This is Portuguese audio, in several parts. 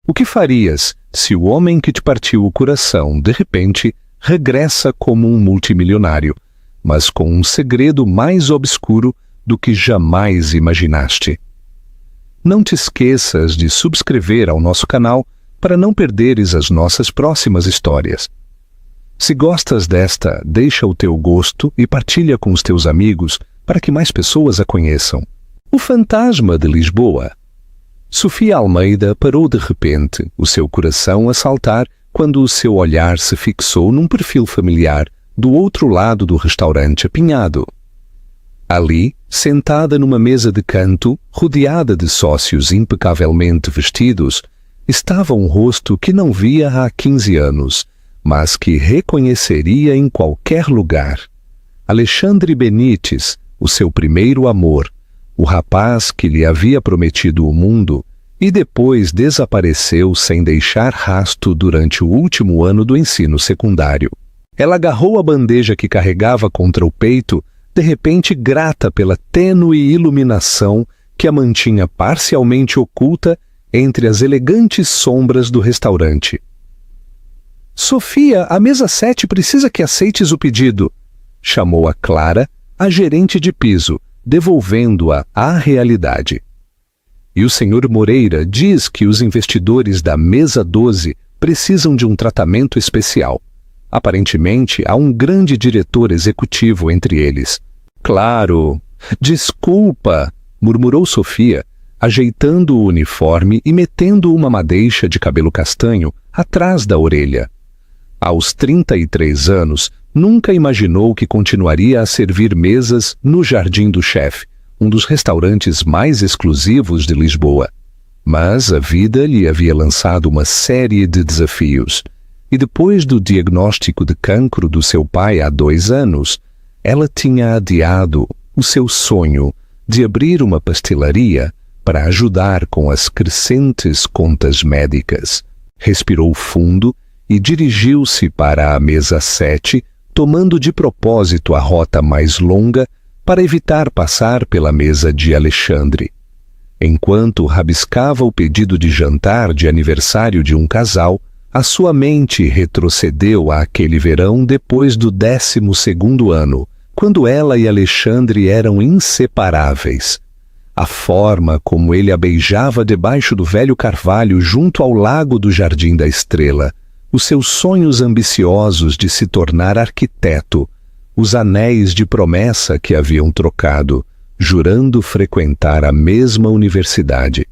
O que farias se o homem que te partiu o coração, de repente, regressa como um multimilionário, mas com um segredo mais obscuro do que jamais imaginaste? Não te esqueças de subscrever ao nosso canal para não perderes as nossas próximas histórias. Se gostas desta, deixa o teu gosto e partilha com os teus amigos para que mais pessoas a conheçam. O Fantasma de Lisboa. Sofia Almeida parou de repente, o seu coração a saltar, quando o seu olhar se fixou num perfil familiar do outro lado do restaurante apinhado. Ali, sentada numa mesa de canto, rodeada de sócios impecavelmente vestidos, estava um rosto que não via há 15 anos, mas que reconheceria em qualquer lugar. Alexandre Benites, o seu primeiro amor, o rapaz que lhe havia prometido o mundo e depois desapareceu sem deixar rastro durante o último ano do ensino secundário. Ela agarrou a bandeja que carregava contra o peito, de repente grata pela tênue iluminação que a mantinha parcialmente oculta entre as elegantes sombras do restaurante. «Sofia, a mesa 7 precisa que aceites o pedido», chamou a Clara, a gerente de piso, devolvendo-a à realidade. «E o Sr. Moreira diz que os investidores da mesa 12 precisam de um tratamento especial. Aparentemente, há um grande diretor executivo entre eles.» «Claro! Desculpa!» murmurou Sofia, ajeitando o uniforme e metendo uma madeixa de cabelo castanho atrás da orelha. Aos 33 anos, nunca imaginou que continuaria a servir mesas no Jardim do Chefe, um dos restaurantes mais exclusivos de Lisboa. Mas a vida lhe havia lançado uma série de desafios, e depois do diagnóstico de cancro do seu pai há 2 anos, ela tinha adiado o seu sonho de abrir uma pastelaria para ajudar com as crescentes contas médicas. Respirou fundo e dirigiu-se para a mesa 7, tomando de propósito a rota mais longa para evitar passar pela mesa de Alexandre. Enquanto rabiscava o pedido de jantar de aniversário de um casal, a sua mente retrocedeu àquele verão depois do 12º ano, quando ela e Alexandre eram inseparáveis. A forma como ele a beijava debaixo do velho carvalho junto ao lago do Jardim da Estrela, os seus sonhos ambiciosos de se tornar arquiteto, os anéis de promessa que haviam trocado, jurando frequentar a mesma universidade.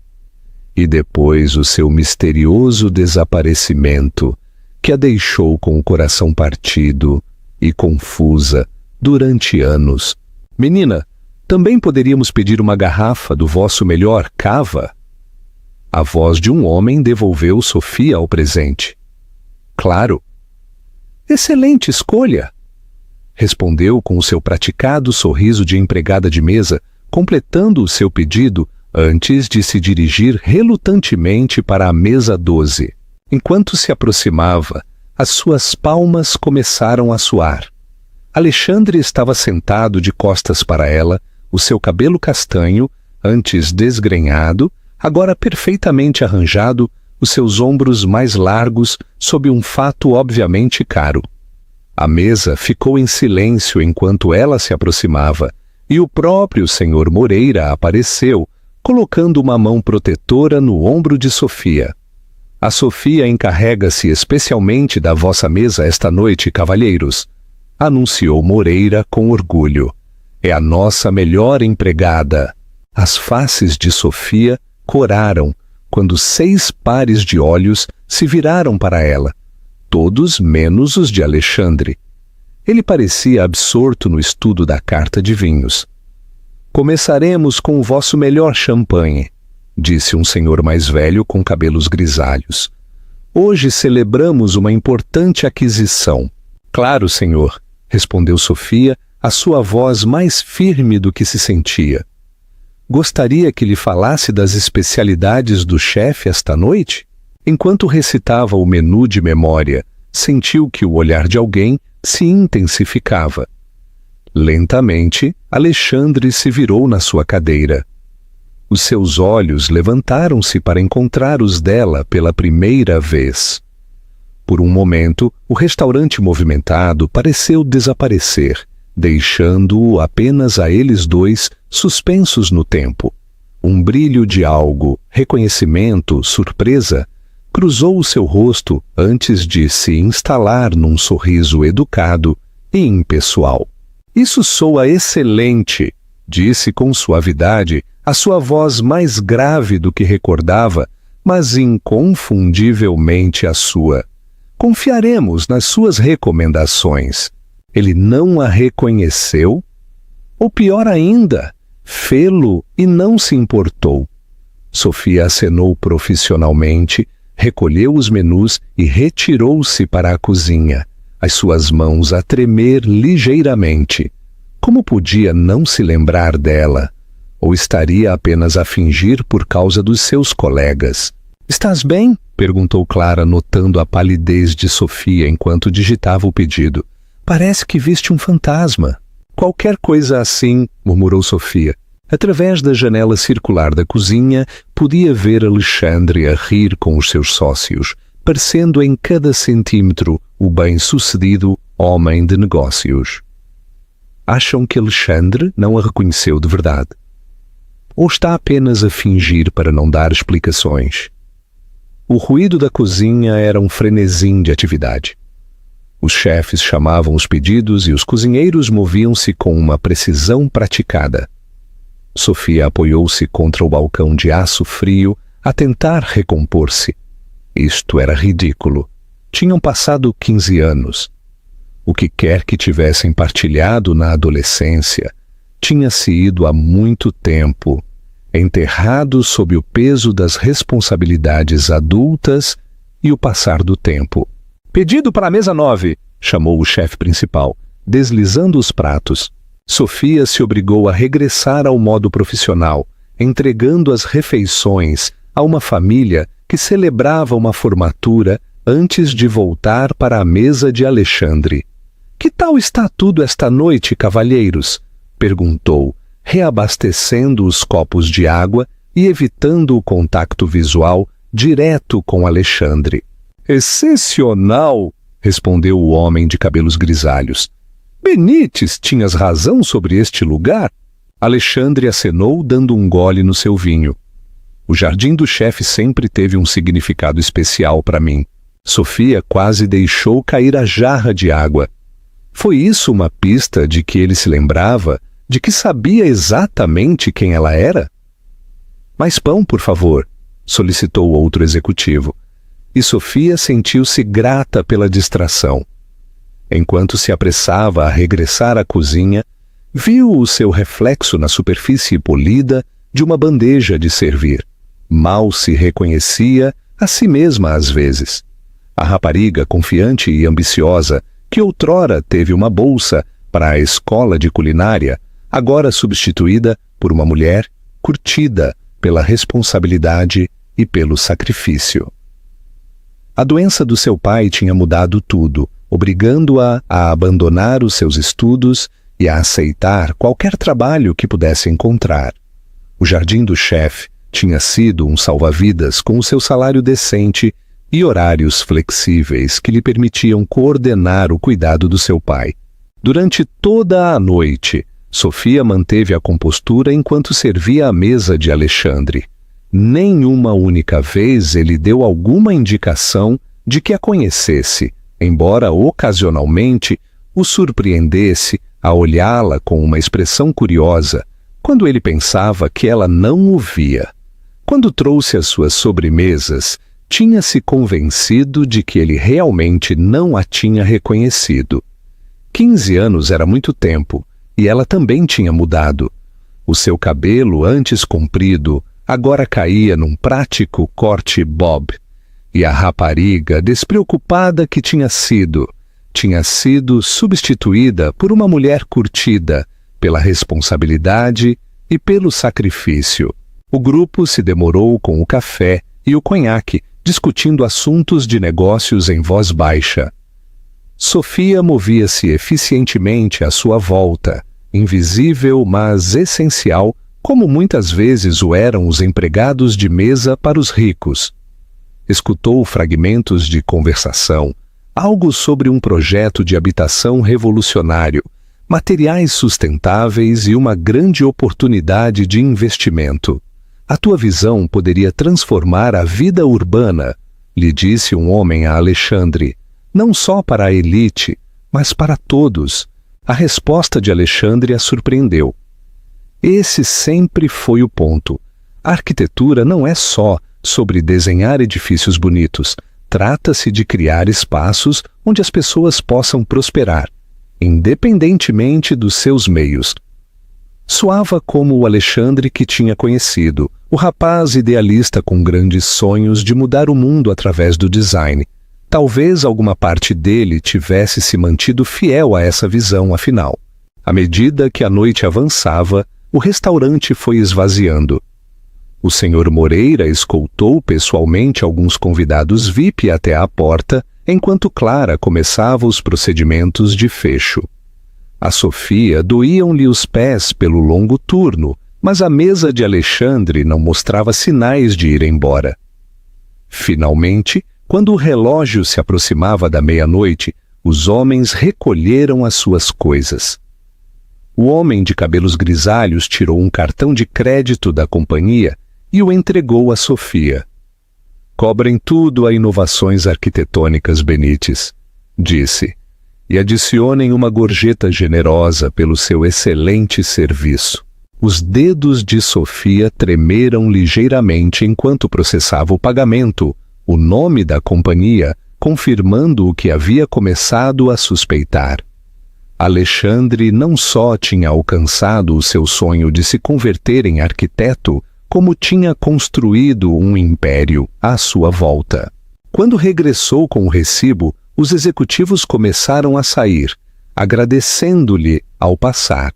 E depois o seu misterioso desaparecimento, que a deixou com o coração partido e confusa durante anos. «Menina, também poderíamos pedir uma garrafa do vosso melhor cava?» A voz de um homem devolveu Sofia ao presente. «Claro!» «Excelente escolha!» respondeu com o seu praticado sorriso de empregada de mesa, completando o seu pedido antes de se dirigir relutantemente para a mesa 12. Enquanto se aproximava, as suas palmas começaram a suar. Alexandre estava sentado de costas para ela, o seu cabelo castanho, antes desgrenhado, agora perfeitamente arranjado, os seus ombros mais largos sob um fato obviamente caro. A mesa ficou em silêncio enquanto ela se aproximava, e o próprio Sr. Moreira apareceu, colocando uma mão protetora no ombro de Sofia. «A Sofia encarrega-se especialmente da vossa mesa esta noite, cavalheiros», anunciou Moreira com orgulho. «É a nossa melhor empregada.» As faces de Sofia coraram quando 6 pares de olhos se viraram para ela, todos menos os de Alexandre. Ele parecia absorto no estudo da carta de vinhos. «Começaremos com o vosso melhor champanhe», disse um senhor mais velho com cabelos grisalhos. «Hoje celebramos uma importante aquisição.» «Claro, senhor», respondeu Sofia, a sua voz mais firme do que se sentia. «Gostaria que lhe falasse das especialidades do chefe esta noite?» Enquanto recitava o menu de memória, sentiu que o olhar de alguém se intensificava. Lentamente, Alexandre se virou na sua cadeira. Os seus olhos levantaram-se para encontrar os dela pela primeira vez. Por um momento, o restaurante movimentado pareceu desaparecer, deixando-o apenas a eles dois suspensos no tempo. Um brilho de algo, reconhecimento, surpresa, cruzou o seu rosto antes de se instalar num sorriso educado e impessoal. "Isso soa excelente", disse com suavidade, a sua voz mais grave do que recordava, mas inconfundivelmente a sua. "Confiaremos nas suas recomendações." Ele não a reconheceu? Ou pior ainda, fê-lo e não se importou. Sofia acenou profissionalmente, recolheu os menus e retirou-se para a cozinha, as suas mãos a tremer ligeiramente. Como podia não se lembrar dela? Ou estaria apenas a fingir por causa dos seus colegas? "Estás bem?" perguntou Clara, notando a palidez de Sofia enquanto digitava o pedido. "Parece que viste um fantasma." "Qualquer coisa assim", murmurou Sofia. Através da janela circular da cozinha, podia ver Alexandre a rir com os seus sócios, parecendo em cada centímetro o bem-sucedido homem de negócios. Acham que Alexandre não a reconheceu de verdade? Ou está apenas a fingir para não dar explicações? O ruído da cozinha era um frenesim de atividade. Os chefes chamavam os pedidos e os cozinheiros moviam-se com uma precisão praticada. Sofia apoiou-se contra o balcão de aço frio a tentar recompor-se. Isto era ridículo. Tinham passado 15 anos. O que quer que tivessem partilhado na adolescência tinha-se ido há muito tempo, enterrado sob o peso das responsabilidades adultas e o passar do tempo. "Pedido para a mesa 9", chamou o chefe principal, deslizando os pratos. Sofia se obrigou a regressar ao modo profissional, entregando as refeições a uma família que celebrava uma formatura antes de voltar para a mesa de Alexandre. "Que tal está tudo esta noite, cavalheiros?" perguntou, reabastecendo os copos de água e evitando o contato visual direto com Alexandre. "Excepcional", respondeu o homem de cabelos grisalhos. "Benites, tinhas razão sobre este lugar?" Alexandre acenou, dando um gole no seu vinho. "O jardim do chefe sempre teve um significado especial para mim." Sofia quase deixou cair a jarra de água. Foi isso uma pista de que ele se lembrava, de que sabia exatamente quem ela era? "Mais pão, por favor", solicitou outro executivo. E Sofia sentiu-se grata pela distração. Enquanto se apressava a regressar à cozinha, viu o seu reflexo na superfície polida de uma bandeja de servir. Mal se reconhecia a si mesma às vezes. A rapariga confiante e ambiciosa, que outrora teve uma bolsa para a escola de culinária, agora substituída por uma mulher curtida pela responsabilidade e pelo sacrifício. A doença do seu pai tinha mudado tudo, obrigando-a a abandonar os seus estudos e a aceitar qualquer trabalho que pudesse encontrar. O jardim do chefe tinha sido um salva-vidas com o seu salário decente e horários flexíveis que lhe permitiam coordenar o cuidado do seu pai. Durante toda a noite, Sofia manteve a compostura enquanto servia à mesa de Alexandre. Nenhuma única vez ele deu alguma indicação de que a conhecesse, embora ocasionalmente o surpreendesse a olhá-la com uma expressão curiosa, quando ele pensava que ela não o via. Quando trouxe as suas sobremesas, tinha-se convencido de que ele realmente não a tinha reconhecido. 15 anos era muito tempo, e ela também tinha mudado. O seu cabelo, antes comprido, agora caía num prático corte bob, e a rapariga, despreocupada que tinha sido substituída por uma mulher curtida pela responsabilidade e pelo sacrifício. O grupo se demorou com o café e o conhaque, discutindo assuntos de negócios em voz baixa. Sofia movia-se eficientemente à sua volta, invisível mas essencial como muitas vezes o eram os empregados de mesa para os ricos. Escutou fragmentos de conversação, algo sobre um projeto de habitação revolucionário, materiais sustentáveis e uma grande oportunidade de investimento. A tua visão poderia transformar a vida urbana, lhe disse um homem a Alexandre, não só para a elite, mas para todos. A resposta de Alexandre a surpreendeu. Esse sempre foi o ponto. A arquitetura não é só sobre desenhar edifícios bonitos. Trata-se de criar espaços onde as pessoas possam prosperar, independentemente dos seus meios. Soava como o Alexandre que tinha conhecido, o rapaz idealista com grandes sonhos de mudar o mundo através do design. Talvez alguma parte dele tivesse se mantido fiel a essa visão, afinal. À medida que a noite avançava, o restaurante foi esvaziando. O senhor Moreira escoltou pessoalmente alguns convidados VIP até a porta, enquanto Clara começava os procedimentos de fecho. A Sofia doíam-lhe os pés pelo longo turno, mas a mesa de Alexandre não mostrava sinais de ir embora. Finalmente, quando o relógio se aproximava da meia-noite, os homens recolheram as suas coisas. O homem de cabelos grisalhos tirou um cartão de crédito da companhia e o entregou a Sofia. Cobrem tudo a Inovações Arquitetônicas Benítez, disse, e adicionem uma gorjeta generosa pelo seu excelente serviço. Os dedos de Sofia tremeram ligeiramente enquanto processava o pagamento, o nome da companhia confirmando o que havia começado a suspeitar. Alexandre não só tinha alcançado o seu sonho de se converter em arquiteto, como tinha construído um império à sua volta. Quando regressou com o recibo, os executivos começaram a sair, agradecendo-lhe ao passar.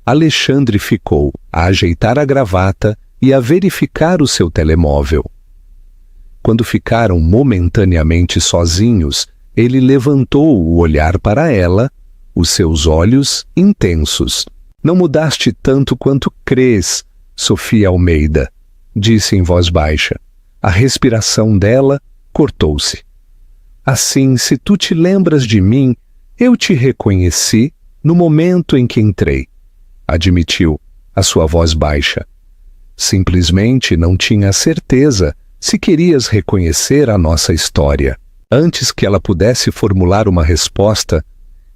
Alexandre ficou a ajeitar a gravata e a verificar o seu telemóvel. Quando ficaram momentaneamente sozinhos, ele levantou o olhar para ela, os seus olhos intensos. Não mudaste tanto quanto crês, Sofia Almeida, disse em voz baixa. A respiração dela cortou-se. Assim, se tu te lembras de mim, eu te reconheci no momento em que entrei, admitiu, a sua voz baixa. Simplesmente não tinha certeza se querias reconhecer a nossa história. Antes que ela pudesse formular uma resposta,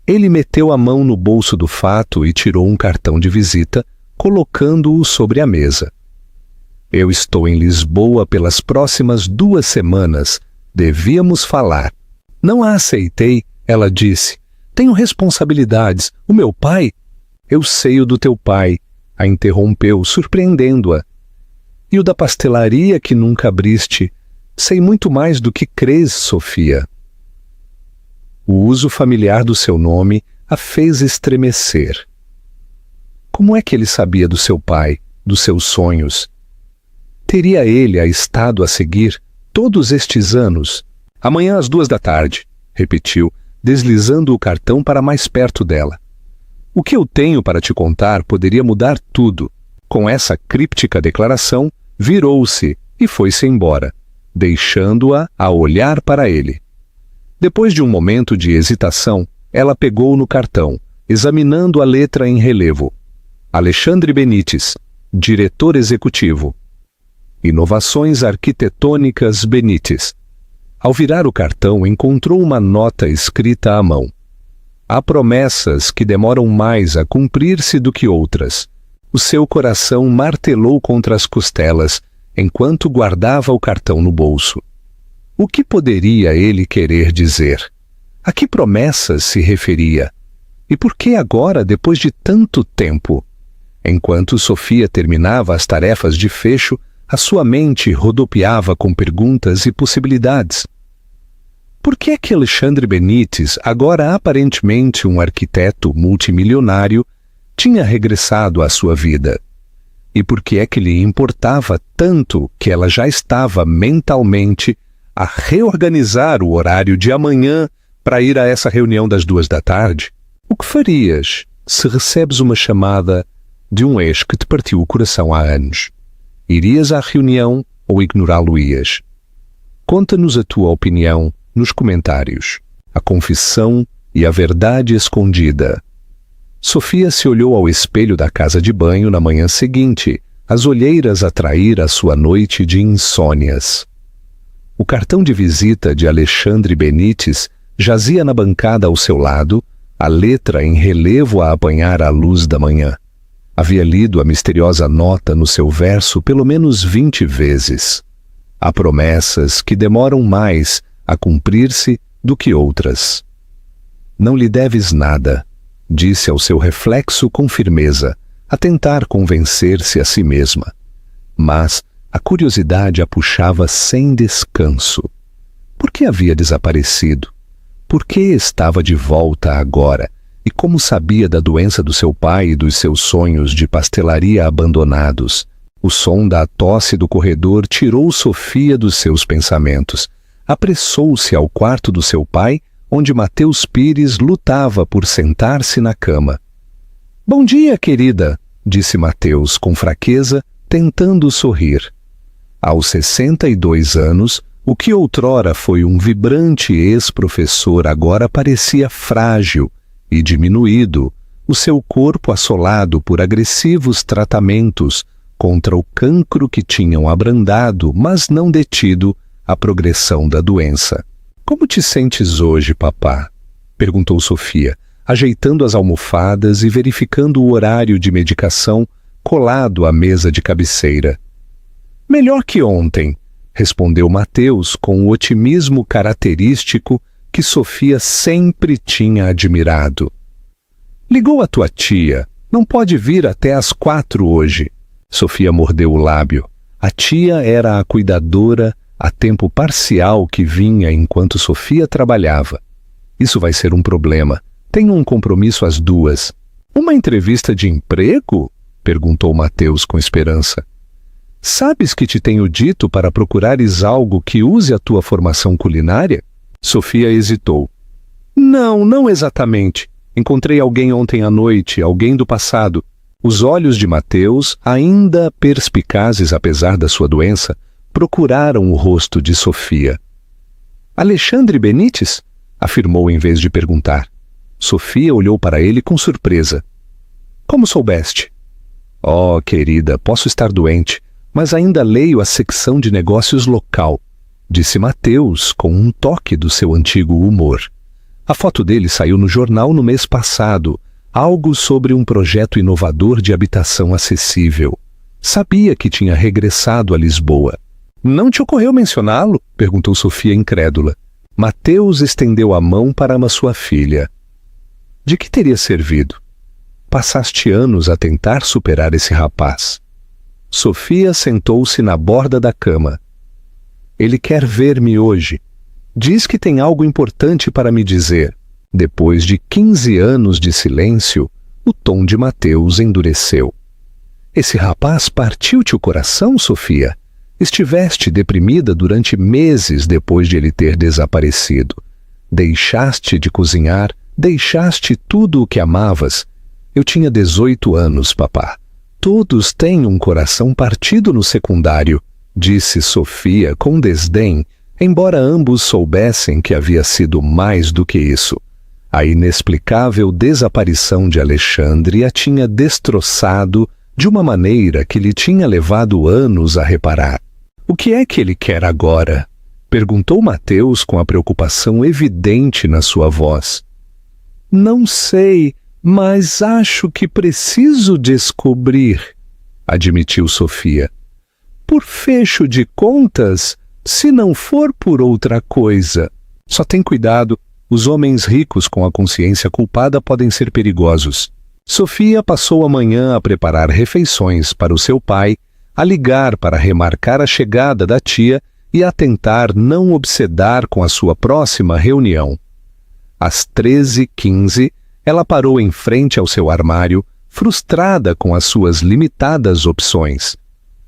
ele meteu a mão no bolso do fato e tirou um cartão de visita, colocando-o sobre a mesa. Eu estou em Lisboa pelas próximas 2 semanas. Devíamos falar. Não a aceitei, ela disse. Tenho responsabilidades. O meu pai? Eu sei o do teu pai, a interrompeu, surpreendendo-a. E o da pastelaria que nunca abriste? Sei muito mais do que crês, Sofia. O uso familiar do seu nome a fez estremecer. Como é que ele sabia do seu pai, dos seus sonhos? Teria ele a estado a seguir todos estes anos? Amanhã às 2 da tarde, repetiu, deslizando o cartão para mais perto dela. O que eu tenho para te contar poderia mudar tudo. Com essa críptica declaração, virou-se e foi-se embora, deixando-a a olhar para ele. Depois de um momento de hesitação, ela pegou no cartão, examinando a letra em relevo. Alexandre Benítez, diretor executivo. Inovações Arquitetônicas Benítez. Ao virar o cartão, encontrou uma nota escrita à mão. Há promessas que demoram mais a cumprir-se do que outras. O seu coração martelou contra as costelas, enquanto guardava o cartão no bolso. O que poderia ele querer dizer? A que promessas se referia? E por que agora, depois de tanto tempo? Enquanto Sofia terminava as tarefas de fecho, a sua mente rodopiava com perguntas e possibilidades. Por que é que Alexandre Benítez, agora aparentemente um arquiteto multimilionário, tinha regressado à sua vida? E por que é que lhe importava tanto que ela já estava mentalmente a reorganizar o horário de amanhã para ir a essa reunião das 2 da tarde? O que farias se recebes uma chamada de um ex que te partiu o coração há anos. Irias à reunião ou ignorá-lo-ias? Conta-nos a tua opinião nos comentários. A confissão e a verdade escondida. Sofia se olhou ao espelho da casa de banho na manhã seguinte, as olheiras a trair a sua noite de insônias. O cartão de visita de Alexandre Benites jazia na bancada ao seu lado, a letra em relevo a apanhar a luz da manhã. Havia lido a misteriosa nota no seu verso pelo menos 20 vezes. Há promessas que demoram mais a cumprir-se do que outras. Não lhe deves nada, disse ao seu reflexo com firmeza, a tentar convencer-se a si mesma. Mas a curiosidade a puxava sem descanso. Por que havia desaparecido? Por que estava de volta agora? E como sabia da doença do seu pai e dos seus sonhos de pastelaria abandonados? O som da tosse do corredor tirou Sofia dos seus pensamentos. Apressou-se ao quarto do seu pai, onde Mateus Pires lutava por sentar-se na cama. — Bom dia, querida! Disse Mateus com fraqueza, tentando sorrir. Aos 62 anos, o que outrora foi um vibrante ex-professor agora parecia frágil e diminuído, o seu corpo assolado por agressivos tratamentos contra o cancro que tinham abrandado, mas não detido, a progressão da doença. — Como te sentes hoje, papá? Perguntou Sofia, ajeitando as almofadas e verificando o horário de medicação colado à mesa de cabeceira. — Melhor que ontem, respondeu Mateus com o otimismo característico que Sofia sempre tinha admirado. — Ligou a tua tia. Não pode vir até às 4 hoje. Sofia mordeu o lábio. A tia era a cuidadora a tempo parcial que vinha enquanto Sofia trabalhava. Isso vai ser um problema. Tenho um compromisso às 2. Uma entrevista de emprego? Perguntou Mateus com esperança. Sabes que te tenho dito para procurares algo que use a tua formação culinária? Sofia hesitou. Não exatamente. Encontrei alguém ontem à noite, alguém do passado. Os olhos de Mateus, ainda perspicazes apesar da sua doença, procuraram o rosto de Sofia. Alexandre Benites? Afirmou em vez de perguntar. Sofia olhou para ele com surpresa. Como soubeste? Oh, querida, posso estar doente, mas ainda leio a secção de negócios local, disse Mateus com um toque do seu antigo humor. A foto dele saiu no jornal no mês passado, algo sobre um projeto inovador de habitação acessível. Sabia que tinha regressado a Lisboa. Não te ocorreu mencioná-lo? Perguntou Sofia incrédula. Mateus estendeu a mão para a sua filha. De que teria servido? Passaste anos a tentar superar esse rapaz. Sofia sentou-se na borda da cama. Ele quer ver-me hoje. Diz que tem algo importante para me dizer. Depois de 15 anos de silêncio, o tom de Mateus endureceu. Esse rapaz partiu-te o coração, Sofia? Estiveste deprimida durante meses depois de ele ter desaparecido. Deixaste de cozinhar, deixaste tudo o que amavas. Eu tinha 18 anos, papá. Todos têm um coração partido no secundário, disse Sofia com desdém, embora ambos soubessem que havia sido mais do que isso. A inexplicável desaparição de Alexandre a tinha destroçado de uma maneira que lhe tinha levado anos a reparar. O que é que ele quer agora? Perguntou Mateus com a preocupação evidente na sua voz. Não sei, mas acho que preciso descobrir, admitiu Sofia. Por fecho de contas, se não for por outra coisa. Só tem cuidado, os homens ricos com a consciência culpada podem ser perigosos. Sofia passou a manhã a preparar refeições para o seu pai, a ligar para remarcar a chegada da tia e a tentar não obsedar com a sua próxima reunião. Às 13h15, ela parou em frente ao seu armário, frustrada com as suas limitadas opções.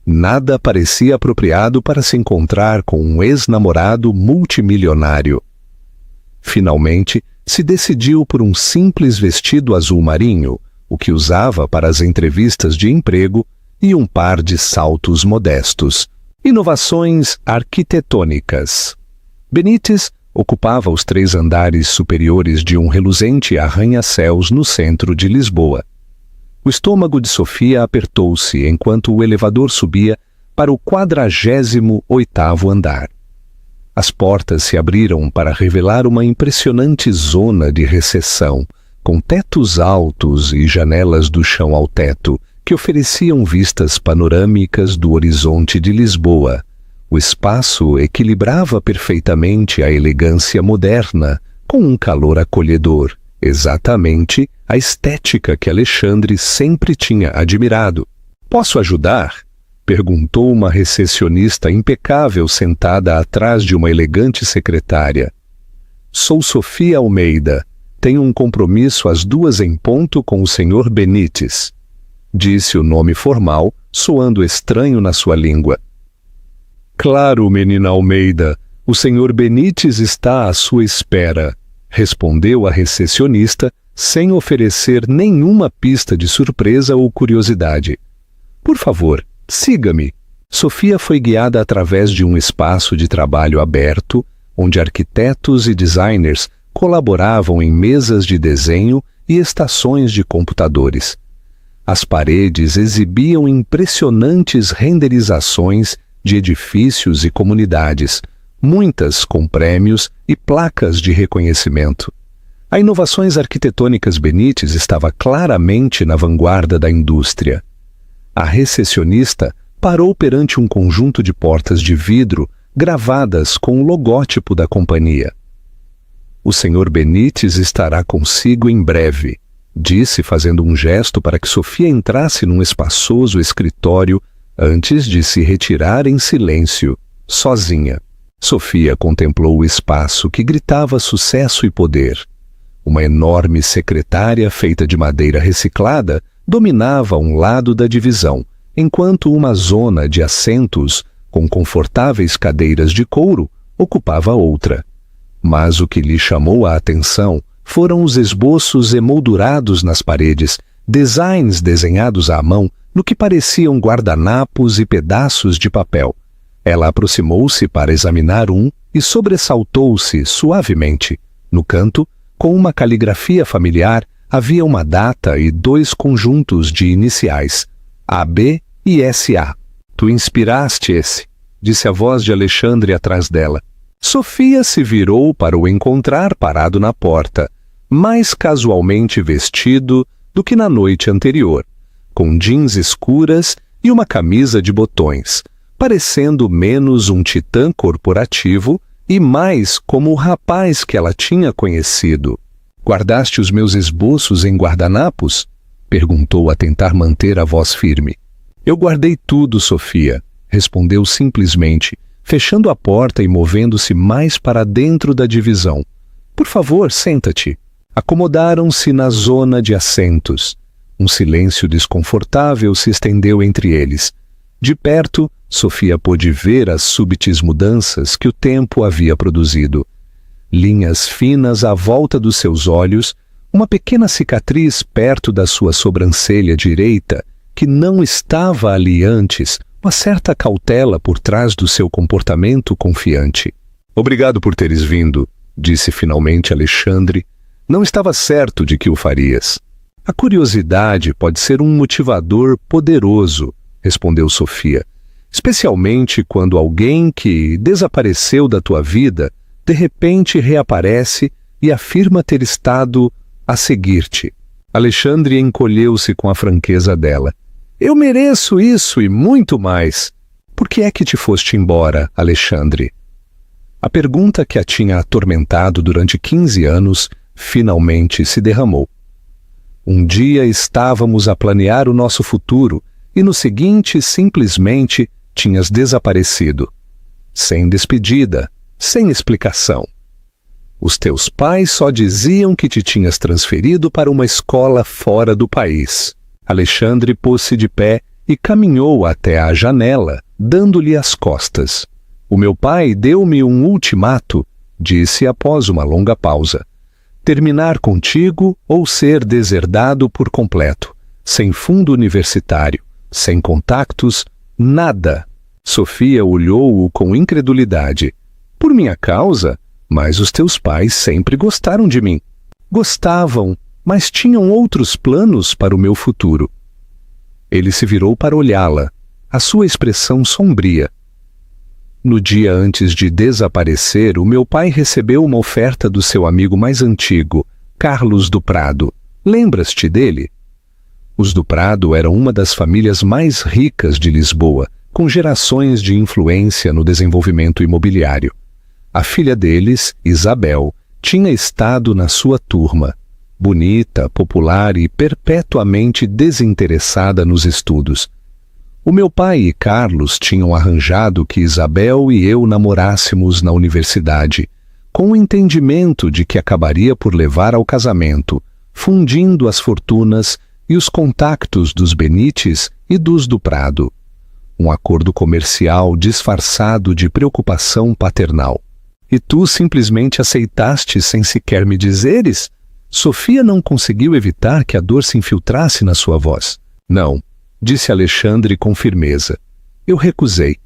Nada parecia apropriado para se encontrar com um ex-namorado multimilionário. Finalmente, se decidiu por um simples vestido azul marinho, o que usava para as entrevistas de emprego, e um par de saltos modestos. Inovações arquitetônicas. Benítez ocupava os 3 andares superiores de um reluzente arranha-céus no centro de Lisboa. O estômago de Sofia apertou-se enquanto o elevador subia para o 48º andar. As portas se abriram para revelar uma impressionante zona de recepção, com tetos altos e janelas do chão ao teto, que ofereciam vistas panorâmicas do horizonte de Lisboa. O espaço equilibrava perfeitamente a elegância moderna, com um calor acolhedor, exatamente a estética que Alexandre sempre tinha admirado. "Posso ajudar?" perguntou uma recepcionista impecável sentada atrás de uma elegante secretária. "Sou Sofia Almeida. Tenho um compromisso às 2 em ponto com o Sr. Benítez", disse o nome formal, soando estranho na sua língua. "Claro, menina Almeida, o Sr. Benítez está à sua espera", respondeu a recepcionista, sem oferecer nenhuma pista de surpresa ou curiosidade. "Por favor, siga-me." Sofia foi guiada através de um espaço de trabalho aberto, onde arquitetos e designers colaboravam em mesas de desenho e estações de computadores. As paredes exibiam impressionantes renderizações de edifícios e comunidades, muitas com prêmios e placas de reconhecimento. A Inovações Arquitetônicas Benítez estava claramente na vanguarda da indústria. A recepcionista parou perante um conjunto de portas de vidro gravadas com o logótipo da companhia. "O Sr. Benítez estará consigo em breve", disse, fazendo um gesto para que Sofia entrasse num espaçoso escritório antes de se retirar em silêncio, sozinha. Sofia contemplou o espaço que gritava sucesso e poder. Uma enorme secretária feita de madeira reciclada dominava um lado da divisão, enquanto uma zona de assentos com confortáveis cadeiras de couro ocupava outra. Mas o que lhe chamou a atenção foram os esboços emoldurados nas paredes, designs desenhados à mão no que pareciam guardanapos e pedaços de papel. Ela aproximou-se para examinar um e sobressaltou-se suavemente. No canto, com uma caligrafia familiar, havia uma data e 2 conjuntos de iniciais, AB e SA. "Tu inspiraste esse", disse a voz de Alexandre atrás dela. Sofia se virou para o encontrar parado na porta, mais casualmente vestido do que na noite anterior, com jeans escuras e uma camisa de botões, parecendo menos um titã corporativo e mais como o rapaz que ela tinha conhecido. "Guardaste os meus esboços em guardanapos?" perguntou a tentar manter a voz firme. "Eu guardei tudo, Sofia", respondeu simplesmente, fechando a porta e movendo-se mais para dentro da divisão. "Por favor, senta-te." Acomodaram-se na zona de assentos. Um silêncio desconfortável se estendeu entre eles. De perto, Sofia pôde ver as súbitas mudanças que o tempo havia produzido. Linhas finas à volta dos seus olhos, uma pequena cicatriz perto da sua sobrancelha direita, que não estava ali antes, uma certa cautela por trás do seu comportamento confiante. "Obrigado por teres vindo", disse finalmente Alexandre. "Não estava certo de que o farias." "A curiosidade pode ser um motivador poderoso", respondeu Sofia, "especialmente quando alguém que desapareceu da tua vida de repente reaparece e afirma ter estado a seguir-te." Alexandre encolheu-se com a franqueza dela. "Eu mereço isso e muito mais." "Por que é que te foste embora, Alexandre?" A pergunta que a tinha atormentado durante 15 anos finalmente se derramou. "Um dia estávamos a planear o nosso futuro e no seguinte simplesmente tinhas desaparecido. Sem despedida, sem explicação. Os teus pais só diziam que te tinhas transferido para uma escola fora do país." Alexandre pôs-se de pé e caminhou até a janela, dando-lhe as costas. "O meu pai deu-me um ultimato", disse após uma longa pausa. terminar contigo ou ser deserdado por completo, sem fundo universitário, sem contactos, nada. Sofia olhou-o com incredulidade. Por minha causa? Mas os teus pais sempre gostaram de mim. Gostavam, mas tinham outros planos para o meu futuro. Ele se virou para olhá-la, a sua expressão sombria. No dia antes de desaparecer, o meu pai recebeu uma oferta do seu amigo mais antigo, Carlos do Prado. Lembras-te dele? Os do Prado eram uma das famílias mais ricas de Lisboa, com gerações de influência no desenvolvimento imobiliário. A filha deles, Isabel, tinha estado na sua turma, bonita, popular e perpetuamente desinteressada nos estudos. O meu pai e Carlos tinham arranjado que Isabel e eu namorássemos na universidade, com o entendimento de que acabaria por levar ao casamento, fundindo as fortunas e os contactos dos Benites e dos do Prado. Um acordo comercial disfarçado de preocupação paternal. E tu simplesmente aceitaste sem sequer me dizeres? Sofia não conseguiu evitar que a dor se infiltrasse na sua voz. Não, disse Alexandre com firmeza. Eu recusei.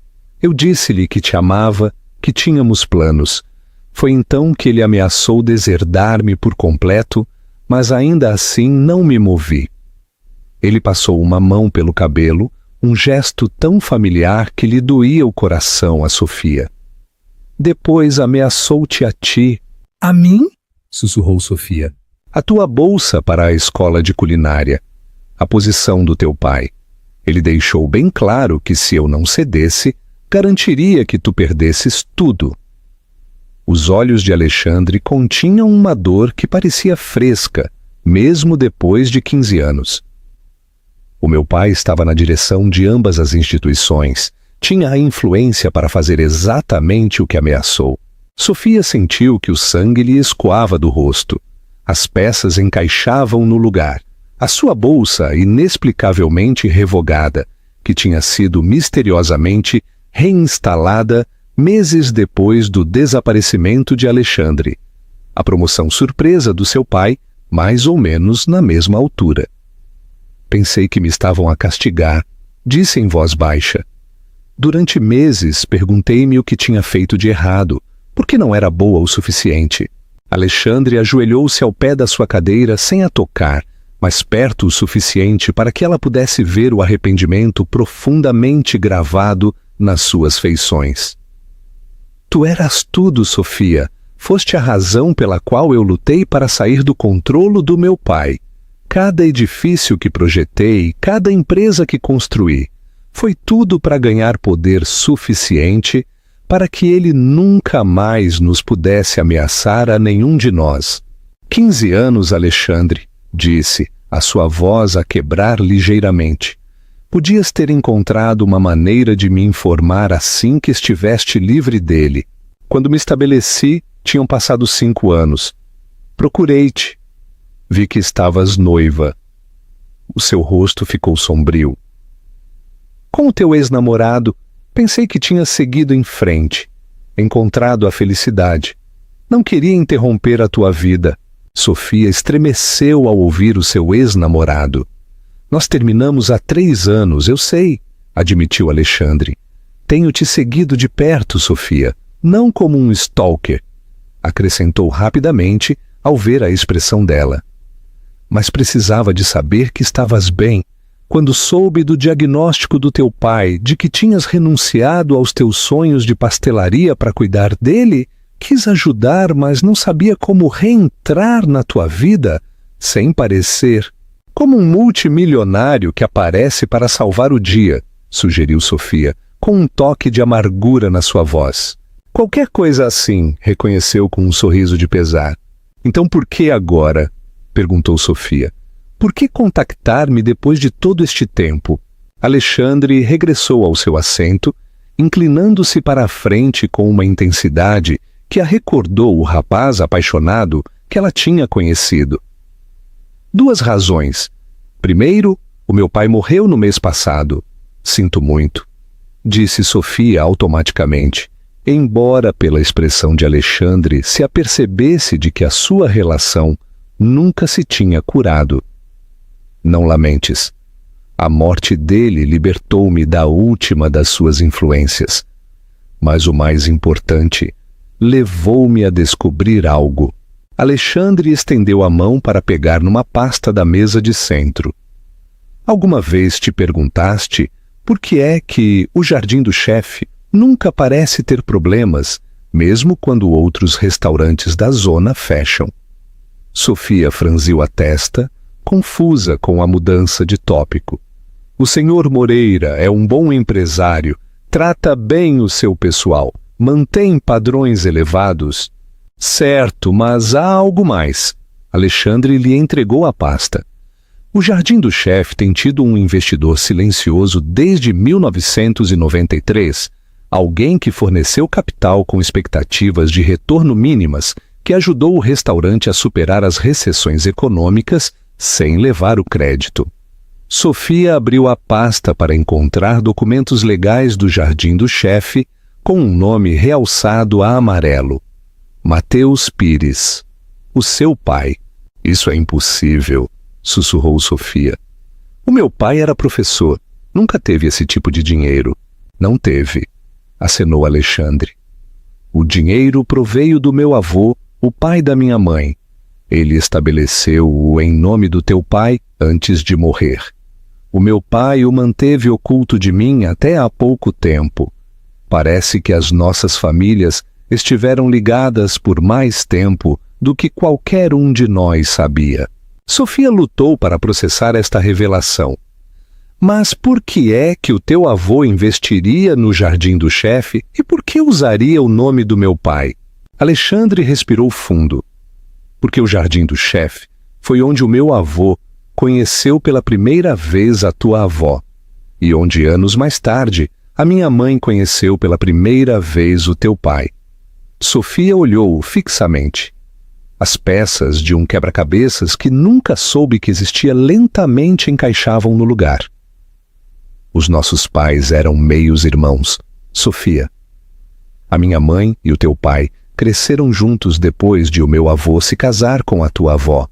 Eu disse-lhe que te amava, que tínhamos planos. Foi então que ele ameaçou deserdar-me por completo, mas ainda assim não me movi. Ele passou uma mão pelo cabelo, um gesto tão familiar que lhe doía o coração a Sofia. Depois ameaçou-te a ti. A mim? Sussurrou Sofia. A tua bolsa para a escola de culinária. A posição do teu pai. Ele deixou bem claro que se eu não cedesse, garantiria que tu perdesses tudo. Os olhos de Alexandre continham uma dor que parecia fresca, mesmo depois de 15 anos. O meu pai estava na direção de ambas as instituições, tinha a influência para fazer exatamente o que ameaçou. Sofia sentiu que o sangue lhe escoava do rosto. As peças encaixavam no lugar. A sua bolsa, inexplicavelmente revogada, que tinha sido misteriosamente reinstalada meses depois do desaparecimento de Alexandre. A promoção surpresa do seu pai, mais ou menos na mesma altura. Pensei que me estavam a castigar, disse em voz baixa. Durante meses perguntei-me o que tinha feito de errado, porque não era boa o suficiente. Alexandre ajoelhou-se ao pé da sua cadeira sem a tocar, mas perto o suficiente para que ela pudesse ver o arrependimento profundamente gravado nas suas feições. Tu eras tudo, Sofia. Foste a razão pela qual eu lutei para sair do controlo do meu pai. Cada edifício que projetei, cada empresa que construí, foi tudo para ganhar poder suficiente para que ele nunca mais nos pudesse ameaçar a nenhum de nós. 15 anos, Alexandre, disse, a sua voz a quebrar ligeiramente. Podias ter encontrado uma maneira de me informar assim que estiveste livre dele. Quando me estabeleci, tinham passado 5 anos. Procurei-te. Vi que estavas noiva. O seu rosto ficou sombrio. Com o teu ex-namorado, pensei que tinhas seguido em frente, encontrado a felicidade. Não queria interromper a tua vida. Sofia estremeceu ao ouvir o seu ex-namorado. Nós terminamos há 3 anos, eu sei, admitiu Alexandre. Tenho-te seguido de perto, Sofia, não como um stalker, acrescentou rapidamente ao ver a expressão dela. Mas precisava de saber que estavas bem. Quando soube do diagnóstico do teu pai, de que tinhas renunciado aos teus sonhos de pastelaria para cuidar dele, quis ajudar, mas não sabia como reentrar na tua vida sem parecer como um multimilionário que aparece para salvar o dia, sugeriu Sofia, com um toque de amargura na sua voz. Qualquer coisa assim, reconheceu com um sorriso de pesar. Então por que agora? Perguntou Sofia. Por que contactar-me depois de todo este tempo? Alexandre regressou ao seu assento, inclinando-se para a frente com uma intensidade que a recordou o rapaz apaixonado que ela tinha conhecido. 2 razões. Primeiro, o meu pai morreu no mês passado. Sinto muito, disse Sofia automaticamente, embora pela expressão de Alexandre se apercebesse de que a sua relação nunca se tinha curado. Não lamentes. A morte dele libertou-me da última das suas influências. Mas o mais importante, levou-me a descobrir algo. Alexandre estendeu a mão para pegar numa pasta da mesa de centro. Alguma vez te perguntaste por que é que o Jardim do Chefe nunca parece ter problemas, mesmo quando outros restaurantes da zona fecham? Sofia franziu a testa, confusa com a mudança de tópico. O senhor Moreira é um bom empresário, trata bem o seu pessoal, mantém padrões elevados. Certo, mas há algo mais. Alexandre lhe entregou a pasta. O Jardim do Chefe tem tido um investidor silencioso desde 1993, alguém que forneceu capital com expectativas de retorno mínimas, que ajudou o restaurante a superar as recessões econômicas sem levar o crédito. Sofia abriu a pasta para encontrar documentos legais do Jardim do Chefe com um nome realçado a amarelo. Mateus Pires, o seu pai. Isso é impossível, sussurrou Sofia. O meu pai era professor, nunca teve esse tipo de dinheiro. Não teve, acenou Alexandre. O dinheiro proveio do meu avô, o pai da minha mãe. Ele estabeleceu-o em nome do teu pai antes de morrer. O meu pai o manteve oculto de mim até há pouco tempo. Parece que as nossas famílias estiveram ligadas por mais tempo do que qualquer um de nós sabia. Sofia lutou para processar esta revelação. Mas por que é que o teu avô investiria no Jardim do Chefe e por que usaria o nome do meu pai? Alexandre respirou fundo. Porque o Jardim do Chefe foi onde o meu avô conheceu pela primeira vez a tua avó, e onde anos mais tarde a minha mãe conheceu pela primeira vez o teu pai. Sofia olhou-o fixamente. As peças de um quebra-cabeças que nunca soube que existia lentamente encaixavam no lugar. Os nossos pais eram meios irmãos, Sofia. A minha mãe e o teu pai cresceram juntos depois de o meu avô se casar com a tua avó.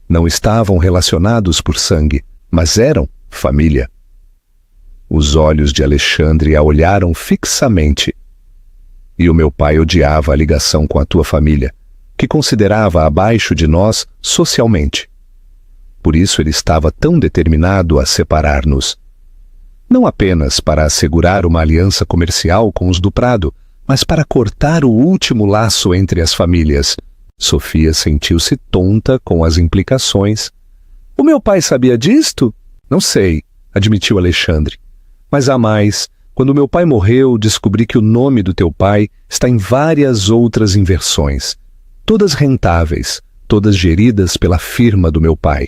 Não estavam relacionados por sangue, mas eram família. Os olhos de Alexandre a olharam fixamente. E o meu pai odiava a ligação com a tua família, que considerava abaixo de nós socialmente. Por isso ele estava tão determinado a separar-nos. Não apenas para assegurar uma aliança comercial com os do Prado, mas para cortar o último laço entre as famílias. Sofia sentiu-se tonta com as implicações. O meu pai sabia disto? Não sei, admitiu Alexandre. Mas há mais. Quando meu pai morreu, descobri que o nome do teu pai está em várias outras inversões. Todas rentáveis, todas geridas pela firma do meu pai.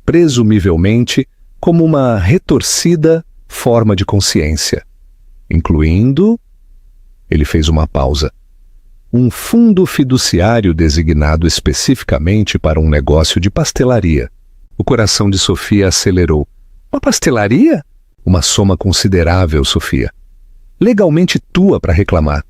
Presumivelmente como uma retorcida forma de consciência. Incluindo... Ele fez uma pausa. Um fundo fiduciário designado especificamente para um negócio de pastelaria. O coração de Sofia acelerou. Uma pastelaria? Uma soma considerável, Sofia. Legalmente tua para reclamar.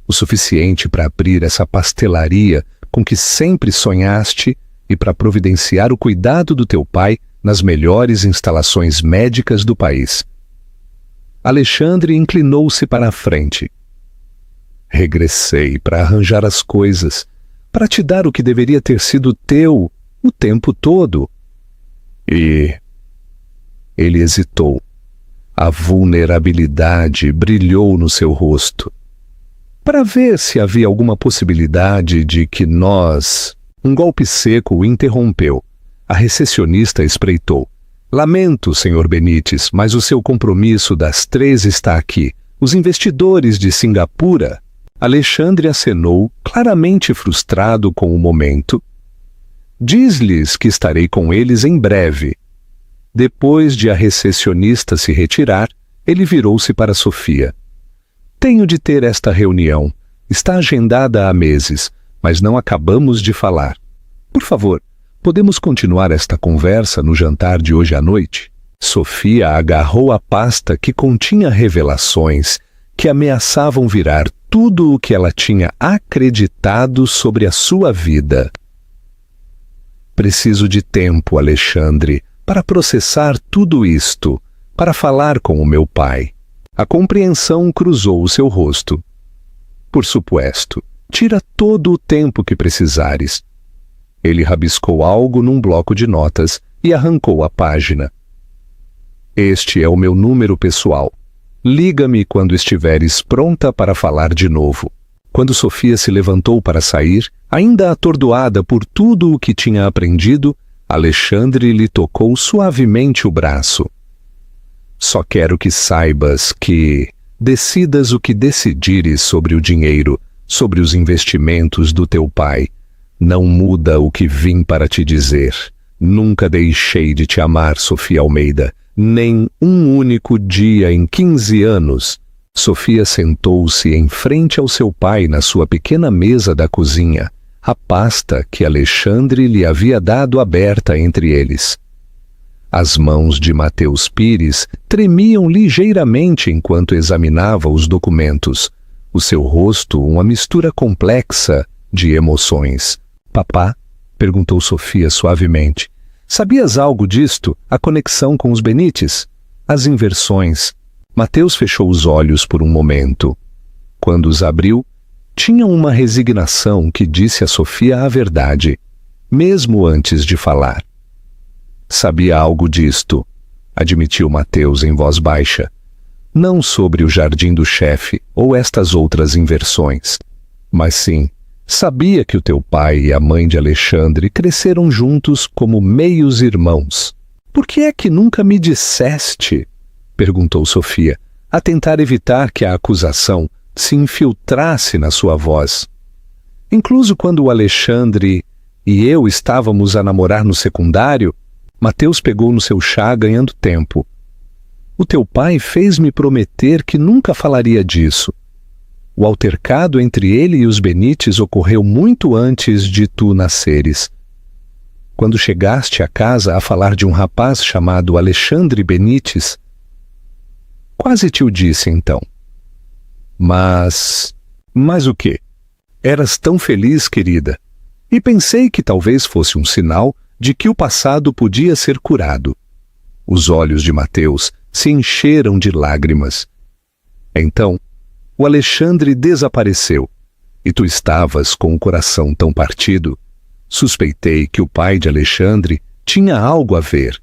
O suficiente para abrir essa pastelaria com que sempre sonhaste e para providenciar o cuidado do teu pai nas melhores instalações médicas do país. Alexandre inclinou-se para a frente. Regressei para arranjar as coisas, para te dar o que deveria ter sido teu o tempo todo. E... Ele hesitou. A vulnerabilidade brilhou no seu rosto. Para ver se havia alguma possibilidade de que nós... Um golpe seco o interrompeu. A recepcionista espreitou. Lamento, Sr. Benítez, mas o seu compromisso das 3 está aqui. Os investidores de Singapura... Alexandre acenou, claramente frustrado com o momento. Diz-lhes que estarei com eles em breve. Depois de a recepcionista se retirar, ele virou-se para Sofia. Tenho de ter esta reunião. Está agendada há meses, mas não acabamos de falar. Por favor, podemos continuar esta conversa no jantar de hoje à noite? Sofia agarrou a pasta que continha revelações que ameaçavam virar tudo o que ela tinha acreditado sobre a sua vida. Preciso de tempo, Alexandre, para processar tudo isto, para falar com o meu pai. A compreensão cruzou o seu rosto. Por supuesto, tira todo o tempo que precisares. Ele rabiscou algo num bloco de notas e arrancou a página. Este é o meu número pessoal. Liga-me quando estiveres pronta para falar de novo. Quando Sofia se levantou para sair, ainda atordoada por tudo o que tinha aprendido, Alexandre lhe tocou suavemente o braço. Só quero que saibas que decidas o que decidires sobre o dinheiro, sobre os investimentos do teu pai. Não muda o que vim para te dizer. Nunca deixei de te amar, Sofia Almeida. Nem um único dia em 15 anos. Sofia sentou-se em frente ao seu pai na sua pequena mesa da cozinha, a pasta que Alexandre lhe havia dado aberta entre eles. As mãos de Mateus Pires tremiam ligeiramente enquanto examinava os documentos. O seu rosto uma mistura complexa de emoções. Papá? Perguntou Sofia suavemente. Sabias algo disto? A conexão com os Benites? As inversões? Mateus fechou os olhos por um momento. Quando os abriu, tinha uma resignação que disse a Sofia a verdade, mesmo antes de falar. Sabia algo disto, admitiu Mateus em voz baixa. Não sobre o jardim do chefe ou estas outras inversões, mas sim, sabia que o teu pai e a mãe de Alexandre cresceram juntos como meios irmãos. Por que é que nunca me disseste? Perguntou Sofia, a tentar evitar que a acusação se infiltrasse na sua voz. Incluso quando o Alexandre e eu estávamos a namorar no secundário, Mateus pegou no seu chá ganhando tempo. O teu pai fez-me prometer que nunca falaria disso. O altercado entre ele e os Benites ocorreu muito antes de tu nasceres. Quando chegaste à casa a falar de um rapaz chamado Alexandre Benites, quase te o disse então. Mas o quê? Eras tão feliz, querida, e pensei que talvez fosse um sinal de que o passado podia ser curado. Os olhos de Mateus se encheram de lágrimas. Então, o Alexandre desapareceu, e tu estavas com o coração tão partido. Suspeitei que o pai de Alexandre tinha algo a ver,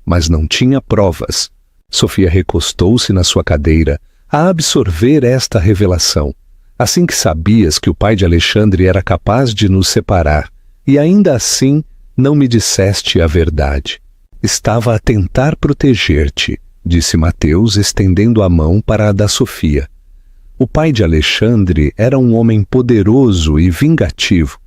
mas não tinha provas. Sofia recostou-se na sua cadeira a absorver esta revelação. Assim que sabias que o pai de Alexandre era capaz de nos separar, e ainda assim não me disseste a verdade. Estava a tentar proteger-te, disse Mateus, estendendo a mão para a da Sofia. O pai de Alexandre era um homem poderoso e vingativo.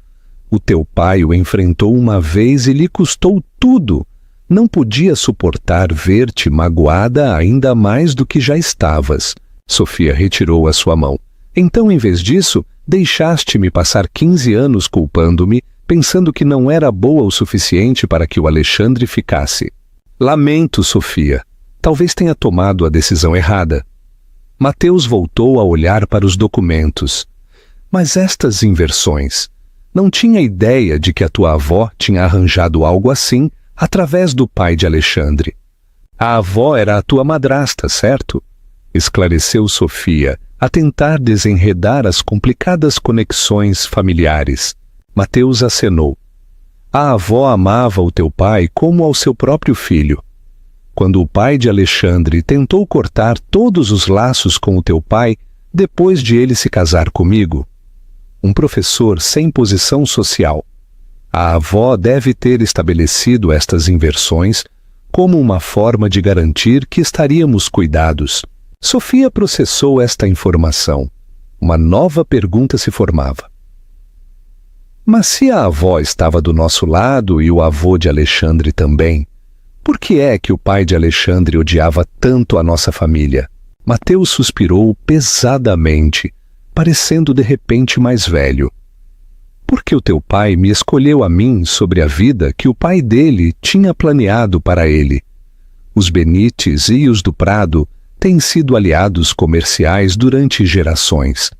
O teu pai o enfrentou uma vez e lhe custou tudo. Não podia suportar ver-te magoada ainda mais do que já estavas. Sofia retirou a sua mão. Então, em vez disso, deixaste-me passar 15 anos culpando-me, pensando que não era boa o suficiente para que o Alexandre ficasse. Lamento, Sofia. Talvez tenha tomado a decisão errada. Mateus voltou a olhar para os documentos. Mas estas inversões? Não tinha ideia de que a tua avó tinha arranjado algo assim através do pai de Alexandre. A avó era a tua madrasta, certo? Esclareceu Sofia, a tentar desenredar as complicadas conexões familiares. Mateus acenou. A avó amava o teu pai como ao seu próprio filho. Quando o pai de Alexandre tentou cortar todos os laços com o teu pai, depois de ele se casar comigo, um professor sem posição social, a avó deve ter estabelecido estas inversões como uma forma de garantir que estaríamos cuidados. Sofia processou esta informação. Uma nova pergunta se formava. Mas se a avó estava do nosso lado e o avô de Alexandre também, por que é que o pai de Alexandre odiava tanto a nossa família? Mateus suspirou pesadamente, parecendo de repente mais velho. Porque o teu pai me escolheu a mim sobre a vida que o pai dele tinha planeado para ele. Os Benites e os do Prado têm sido aliados comerciais durante gerações.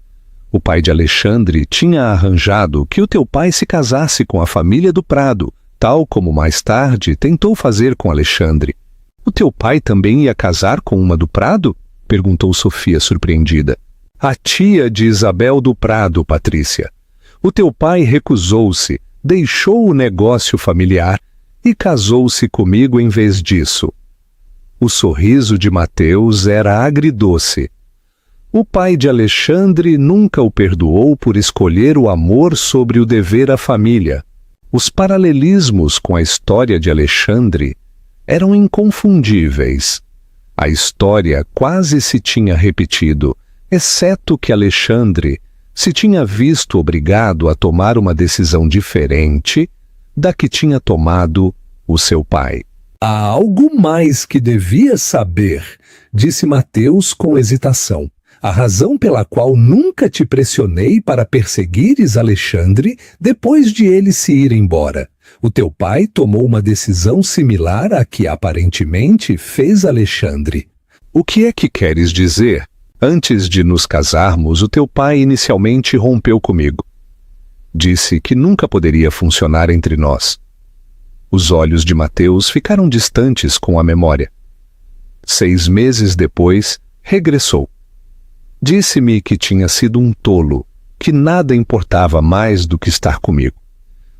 O pai de Alexandre tinha arranjado que o teu pai se casasse com a família do Prado, tal como mais tarde tentou fazer com Alexandre. O teu pai também ia casar com uma do Prado? Perguntou Sofia, surpreendida. A tia de Isabel do Prado, Patrícia. O teu pai recusou-se, deixou o negócio familiar e casou-se comigo em vez disso. O sorriso de Mateus era agridoce. O pai de Alexandre nunca o perdoou por escolher o amor sobre o dever à família. Os paralelismos com a história de Alexandre eram inconfundíveis. A história quase se tinha repetido, exceto que Alexandre se tinha visto obrigado a tomar uma decisão diferente da que tinha tomado o seu pai. Há algo mais que devia saber, disse Mateus com hesitação. A razão pela qual nunca te pressionei para perseguires Alexandre depois de ele se ir embora. O teu pai tomou uma decisão similar à que aparentemente fez Alexandre. O que é que queres dizer? Antes de nos casarmos, o teu pai inicialmente rompeu comigo. Disse que nunca poderia funcionar entre nós. Os olhos de Mateus ficaram distantes com a memória. 6 meses depois, regressou. Disse-me que tinha sido um tolo, que nada importava mais do que estar comigo.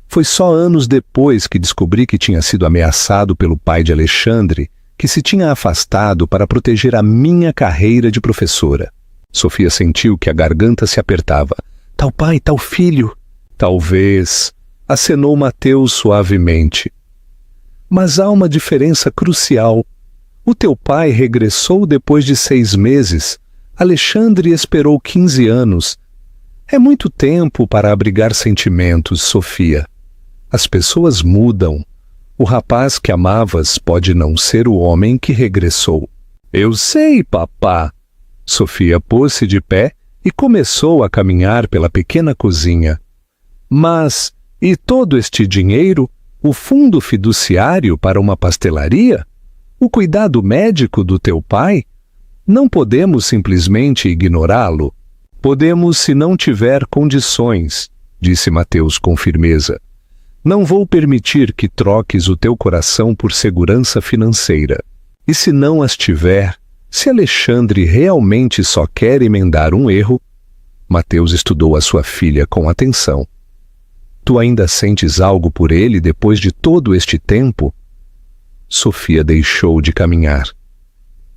Foi só anos depois que descobri que tinha sido ameaçado pelo pai de Alexandre, que se tinha afastado para proteger a minha carreira de professora. Sofia sentiu que a garganta se apertava. Tal pai, tal filho. Talvez, acenou Mateus suavemente. Mas há uma diferença crucial. O teu pai regressou depois de 6 meses. Alexandre esperou 15 anos. É muito tempo para abrigar sentimentos, Sofia. As pessoas mudam. O rapaz que amavas pode não ser o homem que regressou. Eu sei, papá. Sofia pôs-se de pé e começou a caminhar pela pequena cozinha. Mas, e todo este dinheiro? O fundo fiduciário para uma pastelaria? O cuidado médico do teu pai? Não podemos simplesmente ignorá-lo. Podemos se não tiver condições, disse Mateus com firmeza. Não vou permitir que troques o teu coração por segurança financeira. E se não as tiver, se Alexandre realmente só quer emendar um erro... Mateus estudou a sua filha com atenção. Tu ainda sentes algo por ele depois de todo este tempo? Sofia deixou de caminhar.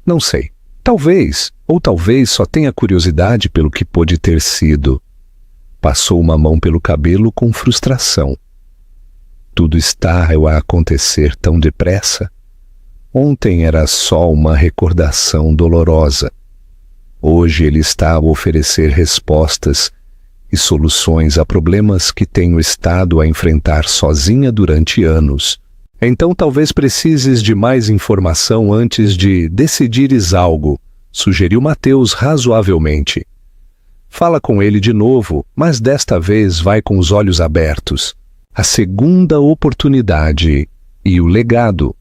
Não sei. Talvez, ou talvez só tenha curiosidade pelo que pôde ter sido. Passou uma mão pelo cabelo com frustração. Tudo está a acontecer tão depressa. Ontem era só uma recordação dolorosa. Hoje ele está a oferecer respostas e soluções a problemas que tenho estado a enfrentar sozinha durante anos. Então talvez precises de mais informação antes de decidires algo, sugeriu Mateus razoavelmente. Fala com ele de novo, mas desta vez vai com os olhos abertos. A segunda oportunidade e o legado.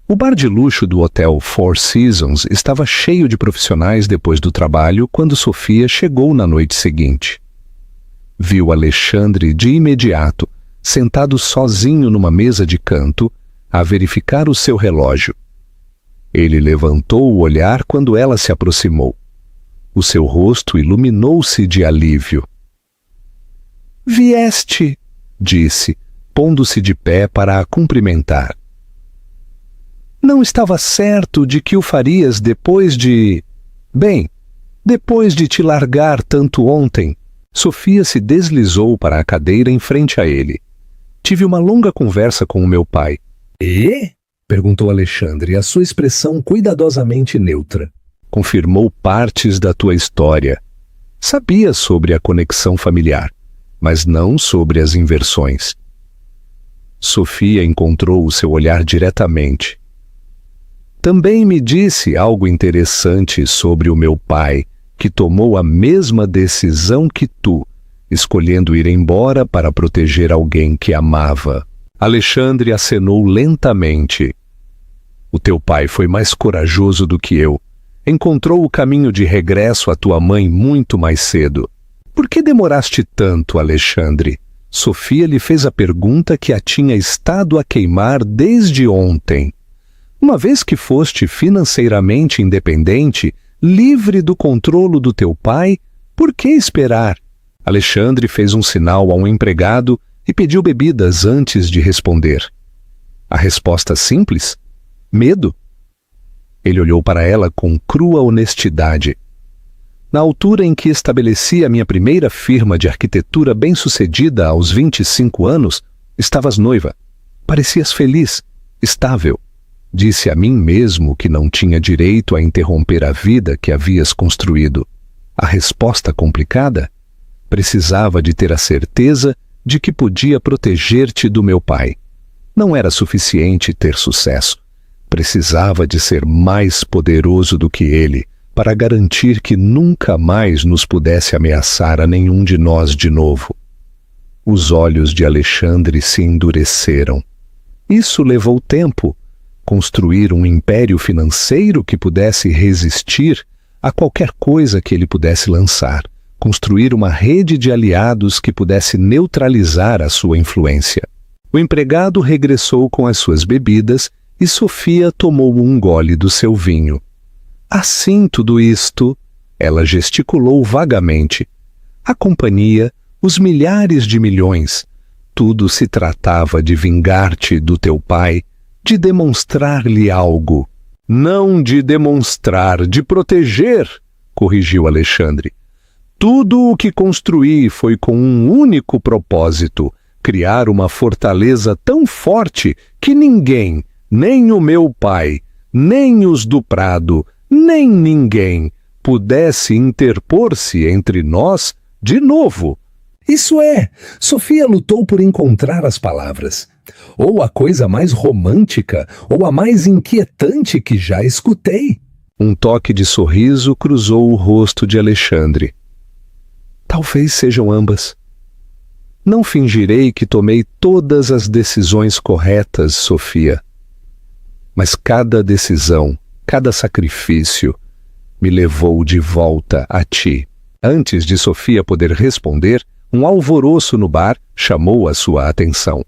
O bar de luxo do Hotel Four Seasons estava cheio de profissionais depois do trabalho quando Sofia chegou na noite seguinte. Viu Alexandre de imediato, sentado sozinho numa mesa de canto, a verificar o seu relógio. Ele levantou o olhar quando ela se aproximou. O seu rosto iluminou-se de alívio. Vieste, disse, pondo-se de pé para a cumprimentar. Não estava certo de que o farias depois de... Bem, depois de te largar tanto ontem. Sofia se deslizou para a cadeira em frente a ele. Tive uma longa conversa com o meu pai. E? Perguntou Alexandre, a sua expressão cuidadosamente neutra. Confirmou partes da tua história. Sabia sobre a conexão familiar, mas não sobre as inversões. Sofia encontrou o seu olhar diretamente. Também me disse algo interessante sobre o meu pai, que tomou a mesma decisão que tu, escolhendo ir embora para proteger alguém que amava. Alexandre acenou lentamente. O teu pai foi mais corajoso do que eu. Encontrou o caminho de regresso à tua mãe muito mais cedo. Por que demoraste tanto, Alexandre? Sofia lhe fez a pergunta que a tinha estado a queimar desde ontem. Uma vez que foste financeiramente independente, livre do controlo do teu pai, por que esperar? Alexandre fez um sinal a um empregado e pediu bebidas antes de responder. A resposta simples? Medo. Ele olhou para ela com crua honestidade. Na altura em que estabeleci a minha primeira firma de arquitetura bem-sucedida aos 25 anos, estavas noiva. Parecias feliz, estável. Disse a mim mesmo que não tinha direito a interromper a vida que havias construído. A resposta complicada? Precisava de ter a certeza de que podia proteger-te do meu pai. Não era suficiente ter sucesso. Precisava de ser mais poderoso do que ele, para garantir que nunca mais nos pudesse ameaçar a nenhum de nós de novo. Os olhos de Alexandre se endureceram. Isso levou tempo. Construir um império financeiro que pudesse resistir a qualquer coisa que ele pudesse lançar. Construir uma rede de aliados que pudesse neutralizar a sua influência. O empregado regressou com as suas bebidas e Sofia tomou um gole do seu vinho. Assim tudo isto, ela gesticulou vagamente. A companhia, os milhares de milhões, tudo se tratava de vingar-te do teu pai, de demonstrar-lhe algo. Não de demonstrar, de proteger, corrigiu Alexandre. Tudo o que construí foi com um único propósito, criar uma fortaleza tão forte que ninguém, nem o meu pai, nem os do Prado, nem ninguém pudesse interpor-se entre nós de novo. Isso é, Sofia lutou por encontrar as palavras. Ou a coisa mais romântica, ou a mais inquietante que já escutei. Um toque de sorriso cruzou o rosto de Alexandre. Talvez sejam ambas. Não fingirei que tomei todas as decisões corretas, Sofia. Mas cada decisão, cada sacrifício, me levou de volta a ti. Antes de Sofia poder responder, um alvoroço no bar chamou a sua atenção.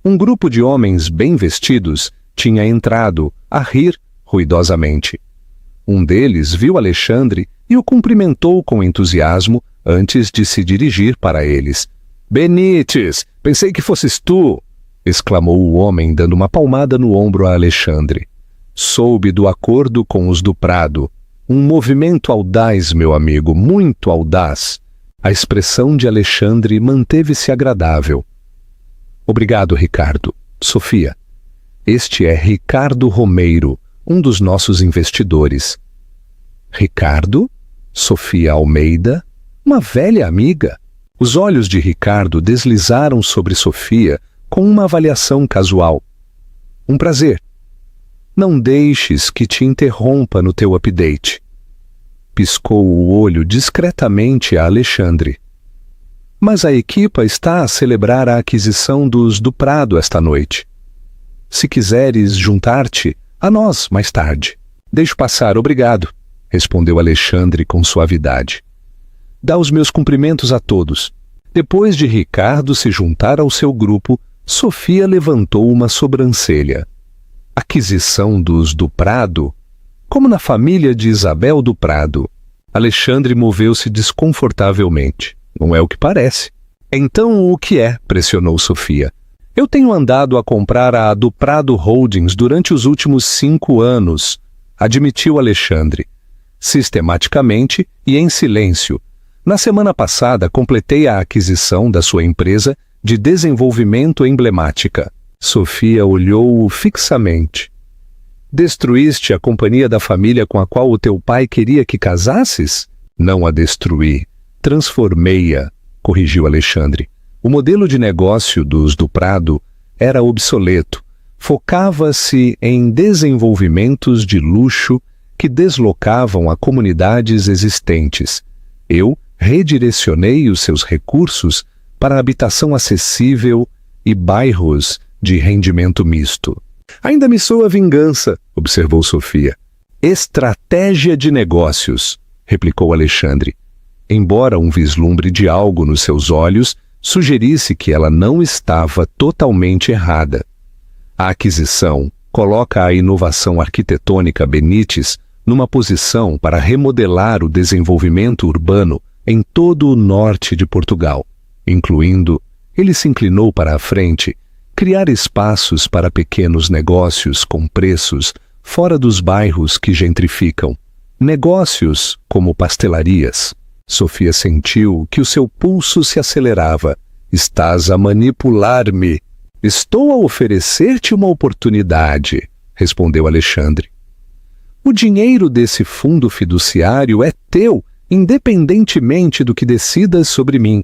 Um grupo de homens bem vestidos tinha entrado, a rir ruidosamente. Um deles viu Alexandre e o cumprimentou com entusiasmo antes de se dirigir para eles. «Benítez, pensei que fosses tu!» exclamou o homem, dando uma palmada no ombro a Alexandre. Soube do acordo com os do Prado. Um movimento audaz, meu amigo, muito audaz. A expressão de Alexandre manteve-se agradável. Obrigado, Ricardo. Sofia. Este é Ricardo Romeiro, um dos nossos investidores. Ricardo? Sofia Almeida? Uma velha amiga. Os olhos de Ricardo deslizaram sobre Sofia com uma avaliação casual. Um prazer. Não deixes que te interrompa no teu update. Piscou o olho discretamente a Alexandre. Mas a equipa está a celebrar a aquisição dos do Prado esta noite. Se quiseres juntar-te a nós mais tarde. Deixo passar, obrigado, respondeu Alexandre com suavidade. Dá os meus cumprimentos a todos. Depois de Ricardo se juntar ao seu grupo, Sofia levantou uma sobrancelha. Aquisição dos do Prado? Como na família de Isabel do Prado. Alexandre moveu-se desconfortavelmente. Não é o que parece. Então o que é? Pressionou Sofia. Eu tenho andado a comprar a do Prado Holdings durante os últimos 5 anos, admitiu Alexandre. Sistematicamente e em silêncio. Na semana passada completei a aquisição da sua empresa de desenvolvimento emblemática. Sofia olhou-o fixamente. Destruíste a companhia da família com a qual o teu pai queria que casasses? Não a destruí. Transformei-a, corrigiu Alexandre. O modelo de negócio dos do Prado era obsoleto. Focava-se em desenvolvimentos de luxo que deslocavam a comunidades existentes. Eu redirecionei os seus recursos para habitação acessível e bairros de rendimento misto. Ainda me soa vingança, observou Sofia. Estratégia de negócios, replicou Alexandre, embora um vislumbre de algo nos seus olhos sugerisse que ela não estava totalmente errada. A aquisição coloca a inovação arquitetônica Benítez numa posição para remodelar o desenvolvimento urbano em todo o norte de Portugal, incluindo, ele se inclinou para a frente, criar espaços para pequenos negócios com preços fora dos bairros que gentrificam. Negócios como pastelarias. Sofia sentiu que o seu pulso se acelerava. Estás a manipular-me. Estou a oferecer-te uma oportunidade, respondeu Alexandre. O dinheiro desse fundo fiduciário é teu, independentemente do que decidas sobre mim.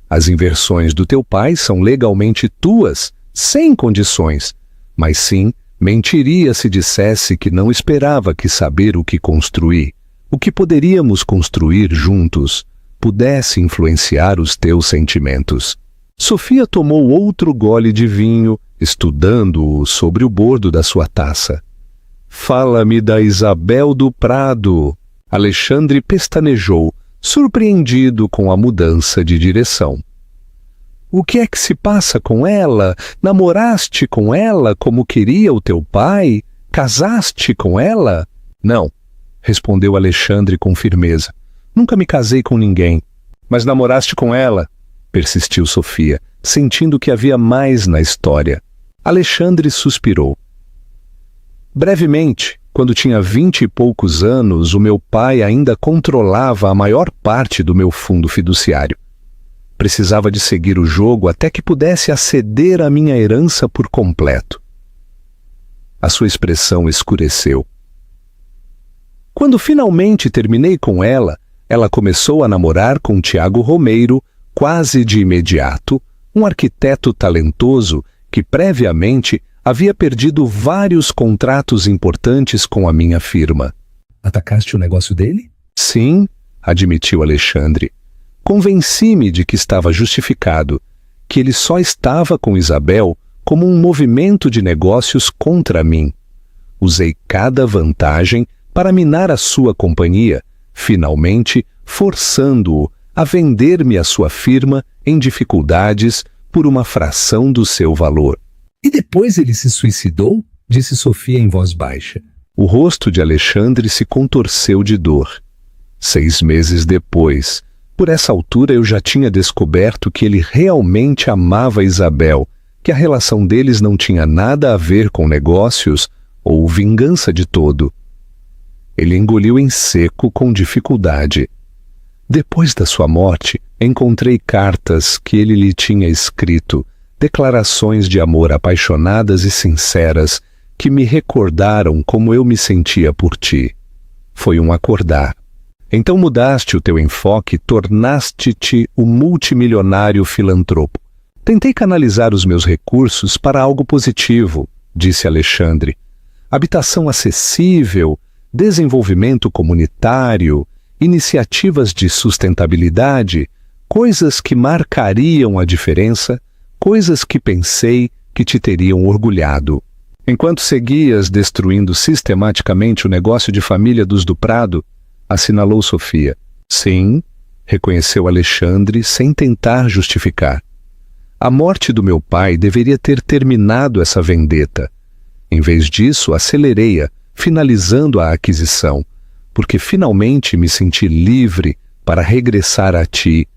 As inversões do teu pai são legalmente tuas, sem condições, mas sim, mentiria se dissesse que não esperava que saber o que construir, o que poderíamos construir juntos, pudesse influenciar os teus sentimentos. Sofia tomou outro gole de vinho, estudando-o sobre o bordo da sua taça. Fala-me da Isabel do Prado. Alexandre pestanejou, surpreendido com a mudança de direção. O que é que se passa com ela? Namoraste com ela como queria o teu pai? Casaste com ela? Não, respondeu Alexandre com firmeza. Nunca me casei com ninguém. Mas namoraste com ela? Persistiu Sofia, sentindo que havia mais na história. Alexandre suspirou. Brevemente, quando tinha 20 e poucos anos, o meu pai ainda controlava a maior parte do meu fundo fiduciário. Precisava de seguir o jogo até que pudesse aceder à minha herança por completo. A sua expressão escureceu. Quando finalmente terminei com ela, ela começou a namorar com Tiago Romeiro, quase de imediato, um arquiteto talentoso que previamente havia perdido vários contratos importantes com a minha firma. Atacaste o negócio dele? Sim, admitiu Alexandre. Convenci-me de que estava justificado, que ele só estava com Isabel como um movimento de negócios contra mim. Usei cada vantagem para minar a sua companhia, finalmente forçando-o a vender-me a sua firma em dificuldades por uma fração do seu valor. E depois ele se suicidou? Disse Sofia em voz baixa. O rosto de Alexandre se contorceu de dor. 6 meses depois, por essa altura eu já tinha descoberto que ele realmente amava Isabel, que a relação deles não tinha nada a ver com negócios ou vingança de todo. Ele engoliu em seco com dificuldade. Depois da sua morte, encontrei cartas que ele lhe tinha escrito, declarações de amor apaixonadas e sinceras que me recordaram como eu me sentia por ti. Foi um acordar. Então mudaste o teu enfoque, tornaste-te o multimilionário filantropo. Tentei canalizar os meus recursos para algo positivo, disse Alexandre. Habitação acessível, desenvolvimento comunitário, iniciativas de sustentabilidade, coisas que marcariam a diferença, coisas que pensei que te teriam orgulhado. Enquanto seguias destruindo sistematicamente o negócio de família dos do Prado, assinalou Sofia. Sim, reconheceu Alexandre sem tentar justificar. A morte do meu pai deveria ter terminado essa vendetta. Em vez disso, acelerei-a, finalizando a aquisição, porque finalmente me senti livre para regressar a ti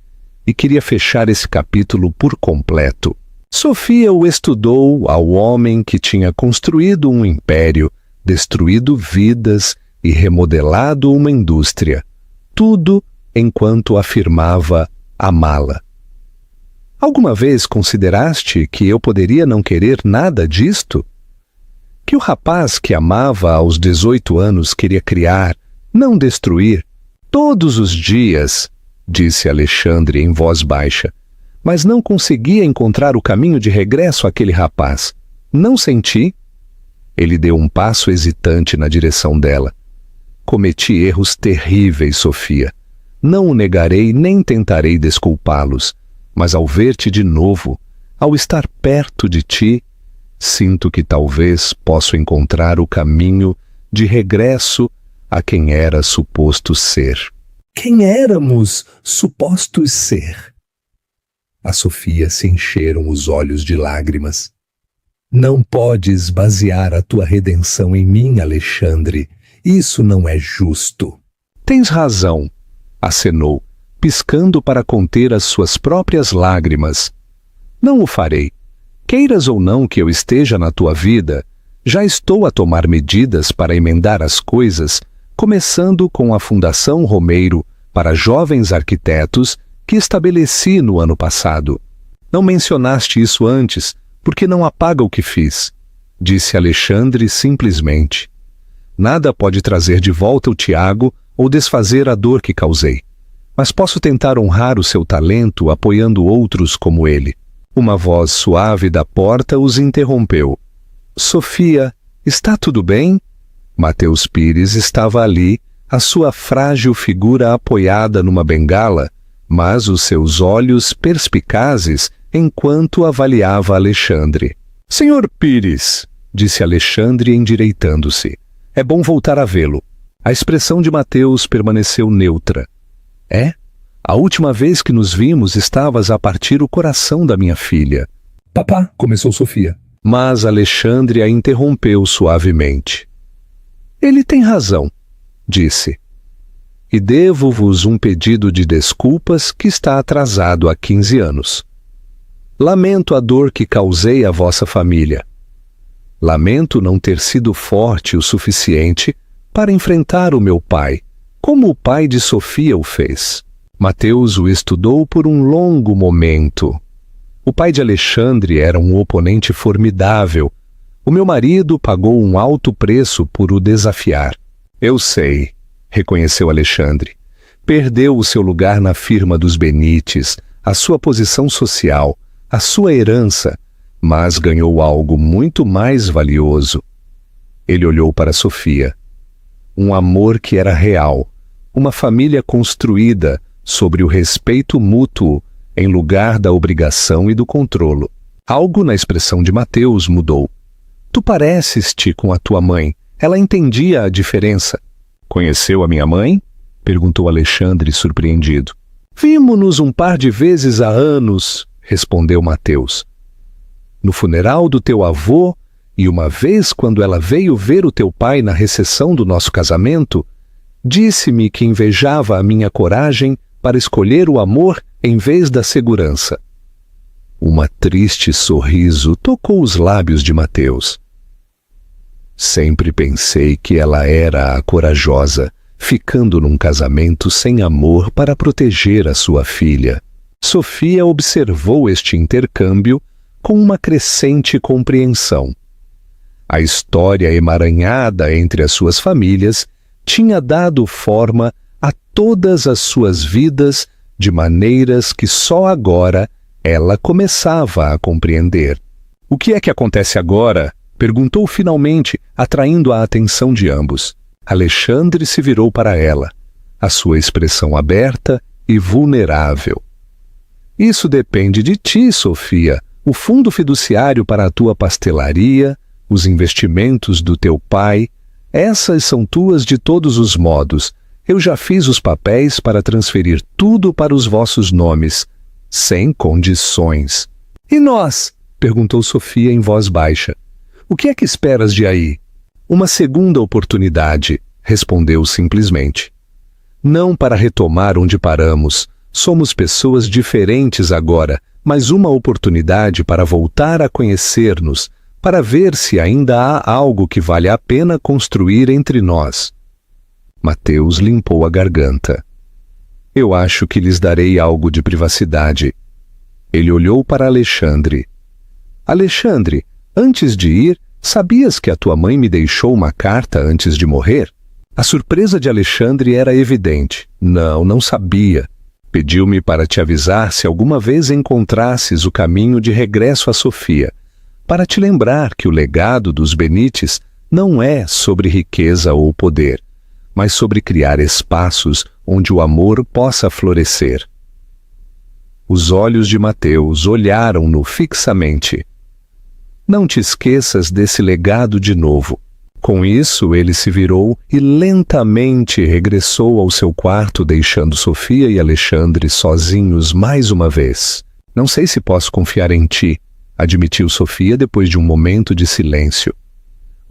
e queria fechar esse capítulo por completo. Sofia o estudou ao homem que tinha construído um império, destruído vidas e remodelado uma indústria. Tudo enquanto afirmava amá-la. Alguma vez consideraste que eu poderia não querer nada disto? Que o rapaz que amava aos 18 anos queria criar, não destruir, todos os dias, disse Alexandre em voz baixa, mas não conseguia encontrar o caminho de regresso àquele rapaz. Não senti? Ele deu um passo hesitante na direção dela. Cometi erros terríveis, Sofia. Não o negarei nem tentarei desculpá-los, mas ao ver-te de novo, ao estar perto de ti, sinto que talvez possa encontrar o caminho de regresso a quem era suposto ser. Quem éramos supostos ser? A Sofia se encheram os olhos de lágrimas. Não podes basear a tua redenção em mim, Alexandre. Isso não é justo. Tens razão, acenou, piscando para conter as suas próprias lágrimas. Não o farei. Queiras ou não que eu esteja na tua vida, já estou a tomar medidas para emendar as coisas, começando com a Fundação Romeiro para Jovens Arquitetos que estabeleci no ano passado. Não mencionaste isso antes, porque não apaga o que fiz, disse Alexandre simplesmente. Nada pode trazer de volta o Tiago ou desfazer a dor que causei, mas posso tentar honrar o seu talento apoiando outros como ele. Uma voz suave da porta os interrompeu. Sofia, está tudo bem? Mateus Pires estava ali, a sua frágil figura apoiada numa bengala, mas os seus olhos perspicazes enquanto avaliava Alexandre. Senhor Pires, disse Alexandre endireitando-se. É bom voltar a vê-lo. A expressão de Mateus permaneceu neutra. É? A última vez que nos vimos estavas a partir o coração da minha filha. Papá, começou Sofia. Mas Alexandre a interrompeu suavemente. Ele tem razão, disse. E devo-vos um pedido de desculpas que está atrasado há 15 anos. Lamento a dor que causei à vossa família. Lamento não ter sido forte o suficiente para enfrentar o meu pai, como o pai de Sofia o fez. Mateus o estudou por um longo momento. O pai de Alexandre era um oponente formidável. O meu marido pagou um alto preço por o desafiar. Eu sei, reconheceu Alexandre. Perdeu o seu lugar na firma dos Benites, a sua posição social, a sua herança, mas ganhou algo muito mais valioso. Ele olhou para Sofia. Um amor que era real, uma família construída sobre o respeito mútuo em lugar da obrigação e do controlo. Algo na expressão de Mateus mudou. Tu pareces-te com a tua mãe. Ela entendia a diferença. Conheceu a minha mãe? Perguntou Alexandre surpreendido. Vimo-nos um par de vezes há anos, respondeu Mateus. No funeral do teu avô e uma vez quando ela veio ver o teu pai na recepção do nosso casamento, disse-me que invejava a minha coragem para escolher o amor em vez da segurança. Uma triste sorriso tocou os lábios de Mateus. Sempre pensei que ela era a corajosa, ficando num casamento sem amor para proteger a sua filha. Sofia observou este intercâmbio com uma crescente compreensão. A história emaranhada entre as suas famílias tinha dado forma a todas as suas vidas de maneiras que só agora ela começava a compreender. O que é que acontece agora? Perguntou finalmente, atraindo a atenção de ambos. Alexandre se virou para ela, a sua expressão aberta e vulnerável. Isso depende de ti, Sofia. O fundo fiduciário para a tua pastelaria, os investimentos do teu pai, essas são tuas de todos os modos. Eu já fiz os papéis para transferir tudo para os vossos nomes, sem condições. E nós? Perguntou Sofia em voz baixa. O que é que esperas de aí? Uma segunda oportunidade, respondeu simplesmente. Não para retomar onde paramos. Somos pessoas diferentes agora, mas uma oportunidade para voltar a conhecer-nos, para ver se ainda há algo que vale a pena construir entre nós. Mateus limpou a garganta. Eu acho que lhes darei algo de privacidade. Ele olhou para Alexandre. Alexandre, antes de ir, sabias que a tua mãe me deixou uma carta antes de morrer? A surpresa de Alexandre era evidente. Não sabia. Pediu-me para te avisar se alguma vez encontrasses o caminho de regresso a Sofia, para te lembrar que o legado dos Benites não é sobre riqueza ou poder, mas sobre criar espaços onde o amor possa florescer. Os olhos de Mateus olharam-no fixamente. Não te esqueças desse legado de novo. Com isso, ele se virou e lentamente regressou ao seu quarto, deixando Sofia e Alexandre sozinhos mais uma vez. Não sei se posso confiar em ti, admitiu Sofia depois de um momento de silêncio.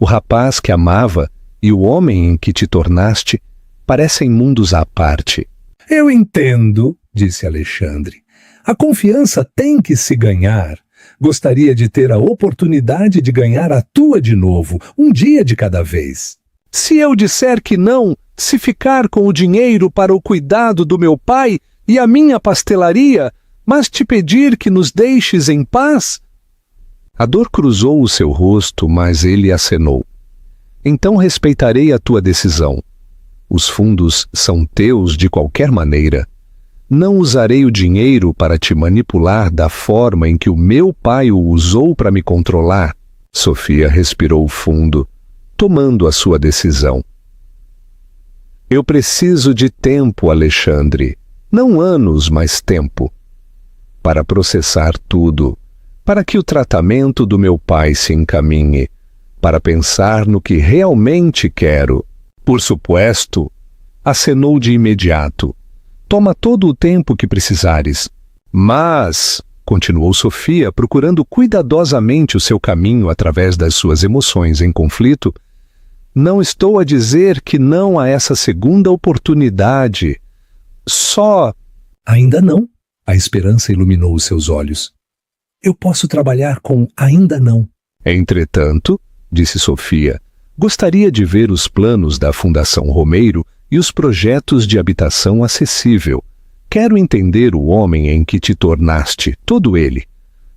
O rapaz que amava e o homem em que te tornaste parecem mundos à parte. Eu entendo, disse Alexandre. A confiança tem que se ganhar. Gostaria de ter a oportunidade de ganhar a tua de novo, um dia de cada vez. Se eu disser que não, se ficar com o dinheiro para o cuidado do meu pai e a minha pastelaria, mas te pedir que nos deixes em paz? A dor cruzou o seu rosto, mas ele acenou. Então respeitarei a tua decisão. Os fundos são teus de qualquer maneira. Não usarei o dinheiro para te manipular da forma em que o meu pai o usou para me controlar. Sofia respirou fundo, tomando a sua decisão. Eu preciso de tempo, Alexandre. Não anos, mas tempo. Para processar tudo. Para que o tratamento do meu pai se encaminhe. Para pensar no que realmente quero. Por suposto, acenou de imediato. Toma todo o tempo que precisares. Mas, continuou Sofia, procurando cuidadosamente o seu caminho através das suas emoções em conflito, não estou a dizer que não a essa segunda oportunidade. Só... Ainda não. A esperança iluminou os seus olhos. Eu posso trabalhar com ainda não. Entretanto, disse Sofia, gostaria de ver os planos da Fundação Romeiro e os projetos de habitação acessível. Quero entender o homem em que te tornaste, todo ele.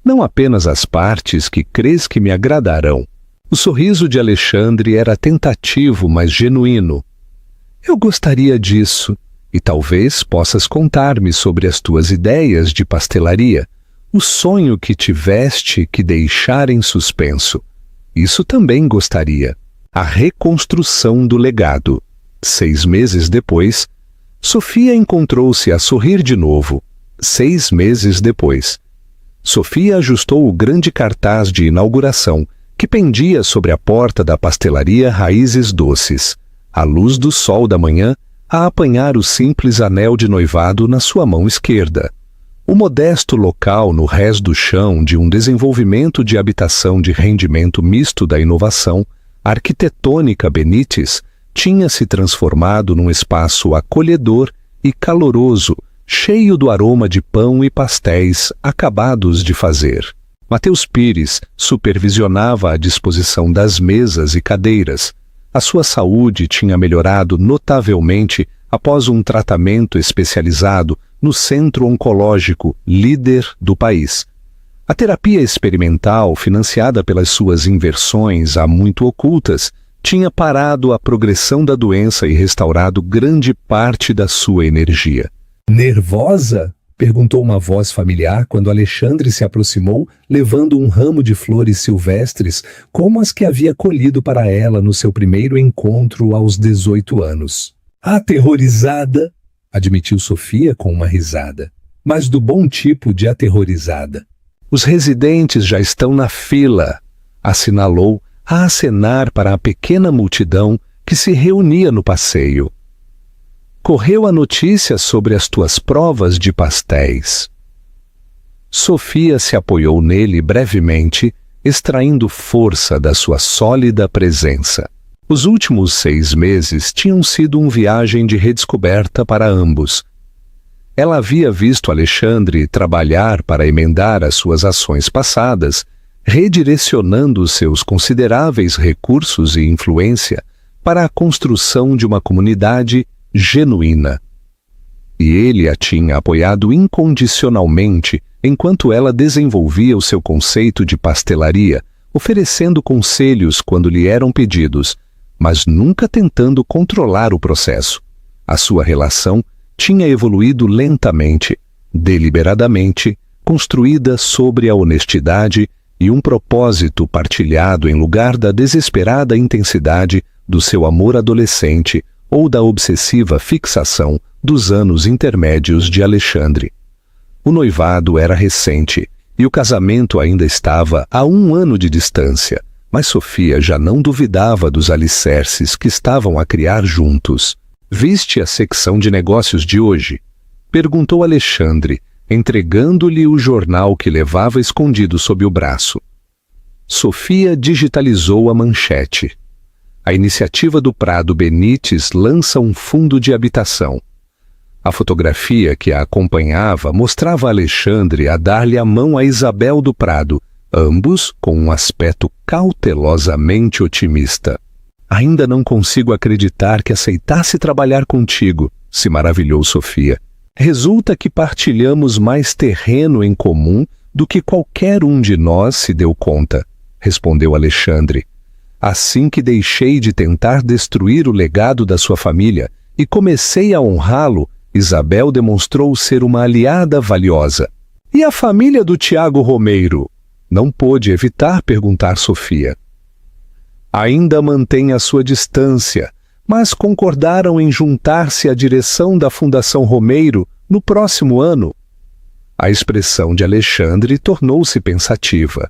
Não apenas as partes que crês que me agradarão. O sorriso de Alexandre era tentativo, mas genuíno. Eu gostaria disso, e talvez possas contar-me sobre as tuas ideias de pastelaria, o sonho que tiveste que deixar em suspenso. Isso também gostaria. A reconstrução do legado. 6 meses depois, Sofia encontrou-se a sorrir de novo. 6 meses depois. Sofia ajustou o grande cartaz de inauguração que pendia sobre a porta da pastelaria Raízes Doces, à luz do sol da manhã, a apanhar o simples anel de noivado na sua mão esquerda. O modesto local no rés do chão de um desenvolvimento de habitação de rendimento misto da inovação, arquitetônica Benítez, tinha se transformado num espaço acolhedor e caloroso, cheio do aroma de pão e pastéis acabados de fazer. Mateus Pires supervisionava a disposição das mesas e cadeiras. A sua saúde tinha melhorado notavelmente após um tratamento especializado no Centro Oncológico, líder do país. A terapia experimental, financiada pelas suas inversões há muito ocultas, tinha parado a progressão da doença e restaurado grande parte da sua energia. Nervosa? Perguntou uma voz familiar quando Alexandre se aproximou, levando um ramo de flores silvestres, como as que havia colhido para ela no seu primeiro encontro aos 18 anos. Aterrorizada, admitiu Sofia com uma risada, mas do bom tipo de aterrorizada. Os residentes já estão na fila, assinalou, a acenar para a pequena multidão que se reunia no passeio. Correu a notícia sobre as tuas provas de pastéis. Sofia se apoiou nele brevemente, extraindo força da sua sólida presença. Os últimos 6 meses tinham sido uma viagem de redescoberta para ambos. Ela havia visto Alexandre trabalhar para emendar as suas ações passadas, redirecionando seus consideráveis recursos e influência para a construção de uma comunidade genuína. E ele a tinha apoiado incondicionalmente enquanto ela desenvolvia o seu conceito de pastelaria, oferecendo conselhos quando lhe eram pedidos, mas nunca tentando controlar o processo. A sua relação tinha evoluído lentamente, deliberadamente, construída sobre a honestidade e um propósito partilhado em lugar da desesperada intensidade do seu amor adolescente ou da obsessiva fixação dos anos intermédios de Alexandre. O noivado era recente e o casamento ainda estava a 1 ano de distância, Mas Sofia já não duvidava dos alicerces que estavam a criar juntos. Viste a secção de negócios de hoje? Perguntou Alexandre, entregando-lhe o jornal que levava escondido sob o braço. Sofia digitalizou a manchete. A iniciativa do Prado Benites lança um fundo de habitação. A fotografia que a acompanhava mostrava Alexandre a dar-lhe a mão a Isabel do Prado, ambos com um aspecto cautelosamente otimista. Ainda não consigo acreditar que aceitasse trabalhar contigo, se maravilhou Sofia. Resulta que partilhamos mais terreno em comum do que qualquer um de nós se deu conta, respondeu Alexandre. Assim que deixei de tentar destruir o legado da sua família e comecei a honrá-lo, Isabel demonstrou ser uma aliada valiosa. E a família do Tiago Romeiro? Não pôde evitar perguntar Sofia. Ainda mantém a sua distância, mas concordaram em juntar-se à direção da Fundação Romeiro no próximo ano. A expressão de Alexandre tornou-se pensativa.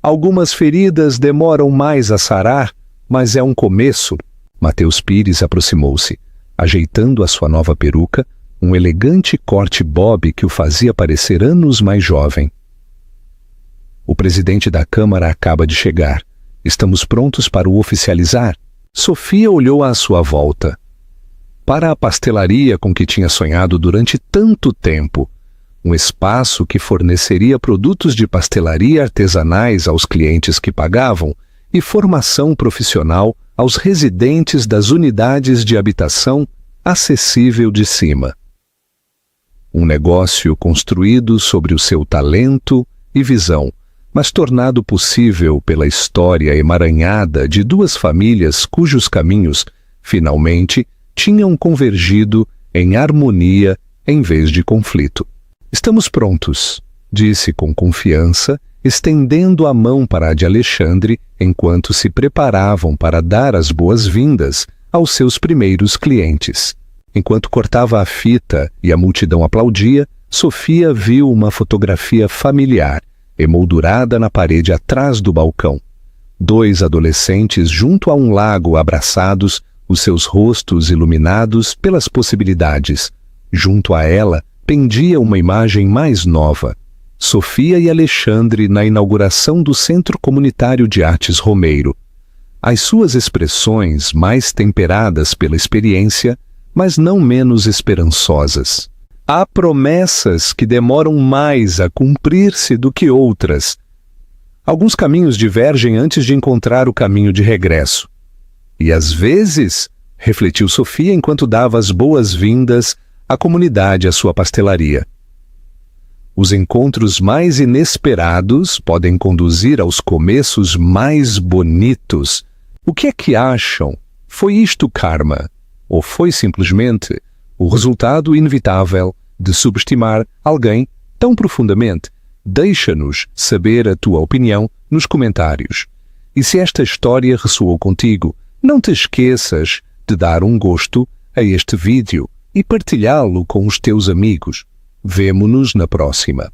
Algumas feridas demoram mais a sarar, mas é um começo. Mateus Pires aproximou-se, ajeitando a sua nova peruca, um elegante corte bob que o fazia parecer anos mais jovem. O presidente da Câmara acaba de chegar. Estamos prontos para o oficializar? Sofia olhou à sua volta. Para a pastelaria com que tinha sonhado durante tanto tempo, um espaço que forneceria produtos de pastelaria artesanais aos clientes que pagavam e formação profissional aos residentes das unidades de habitação acessível de cima. Um negócio construído sobre o seu talento e visão, mas tornado possível pela história emaranhada de duas famílias cujos caminhos, finalmente, tinham convergido em harmonia em vez de conflito. Estamos prontos, disse com confiança, estendendo a mão para a de Alexandre enquanto se preparavam para dar as boas-vindas aos seus primeiros clientes. Enquanto cortava a fita e a multidão aplaudia, Sofia viu uma fotografia familiar, emoldurada na parede atrás do balcão. 2 adolescentes junto a um lago abraçados, os seus rostos iluminados pelas possibilidades. Junto a ela, pendia uma imagem mais nova. Sofia e Alexandre na inauguração do Centro Comunitário de Artes Romeiro. As suas expressões mais temperadas pela experiência, mas não menos esperançosas. Há promessas que demoram mais a cumprir-se do que outras. Alguns caminhos divergem antes de encontrar o caminho de regresso. E às vezes, refletiu Sofia enquanto dava as boas-vindas à comunidade à sua pastelaria. Os encontros mais inesperados podem conduzir aos começos mais bonitos. O que é que acham? Foi isto karma? Ou foi simplesmente o resultado inevitável de subestimar alguém tão profundamente? Deixa-nos saber a tua opinião nos comentários. E se esta história ressoou contigo, não te esqueças de dar um gosto a este vídeo e partilhá-lo com os teus amigos. Vemo-nos na próxima.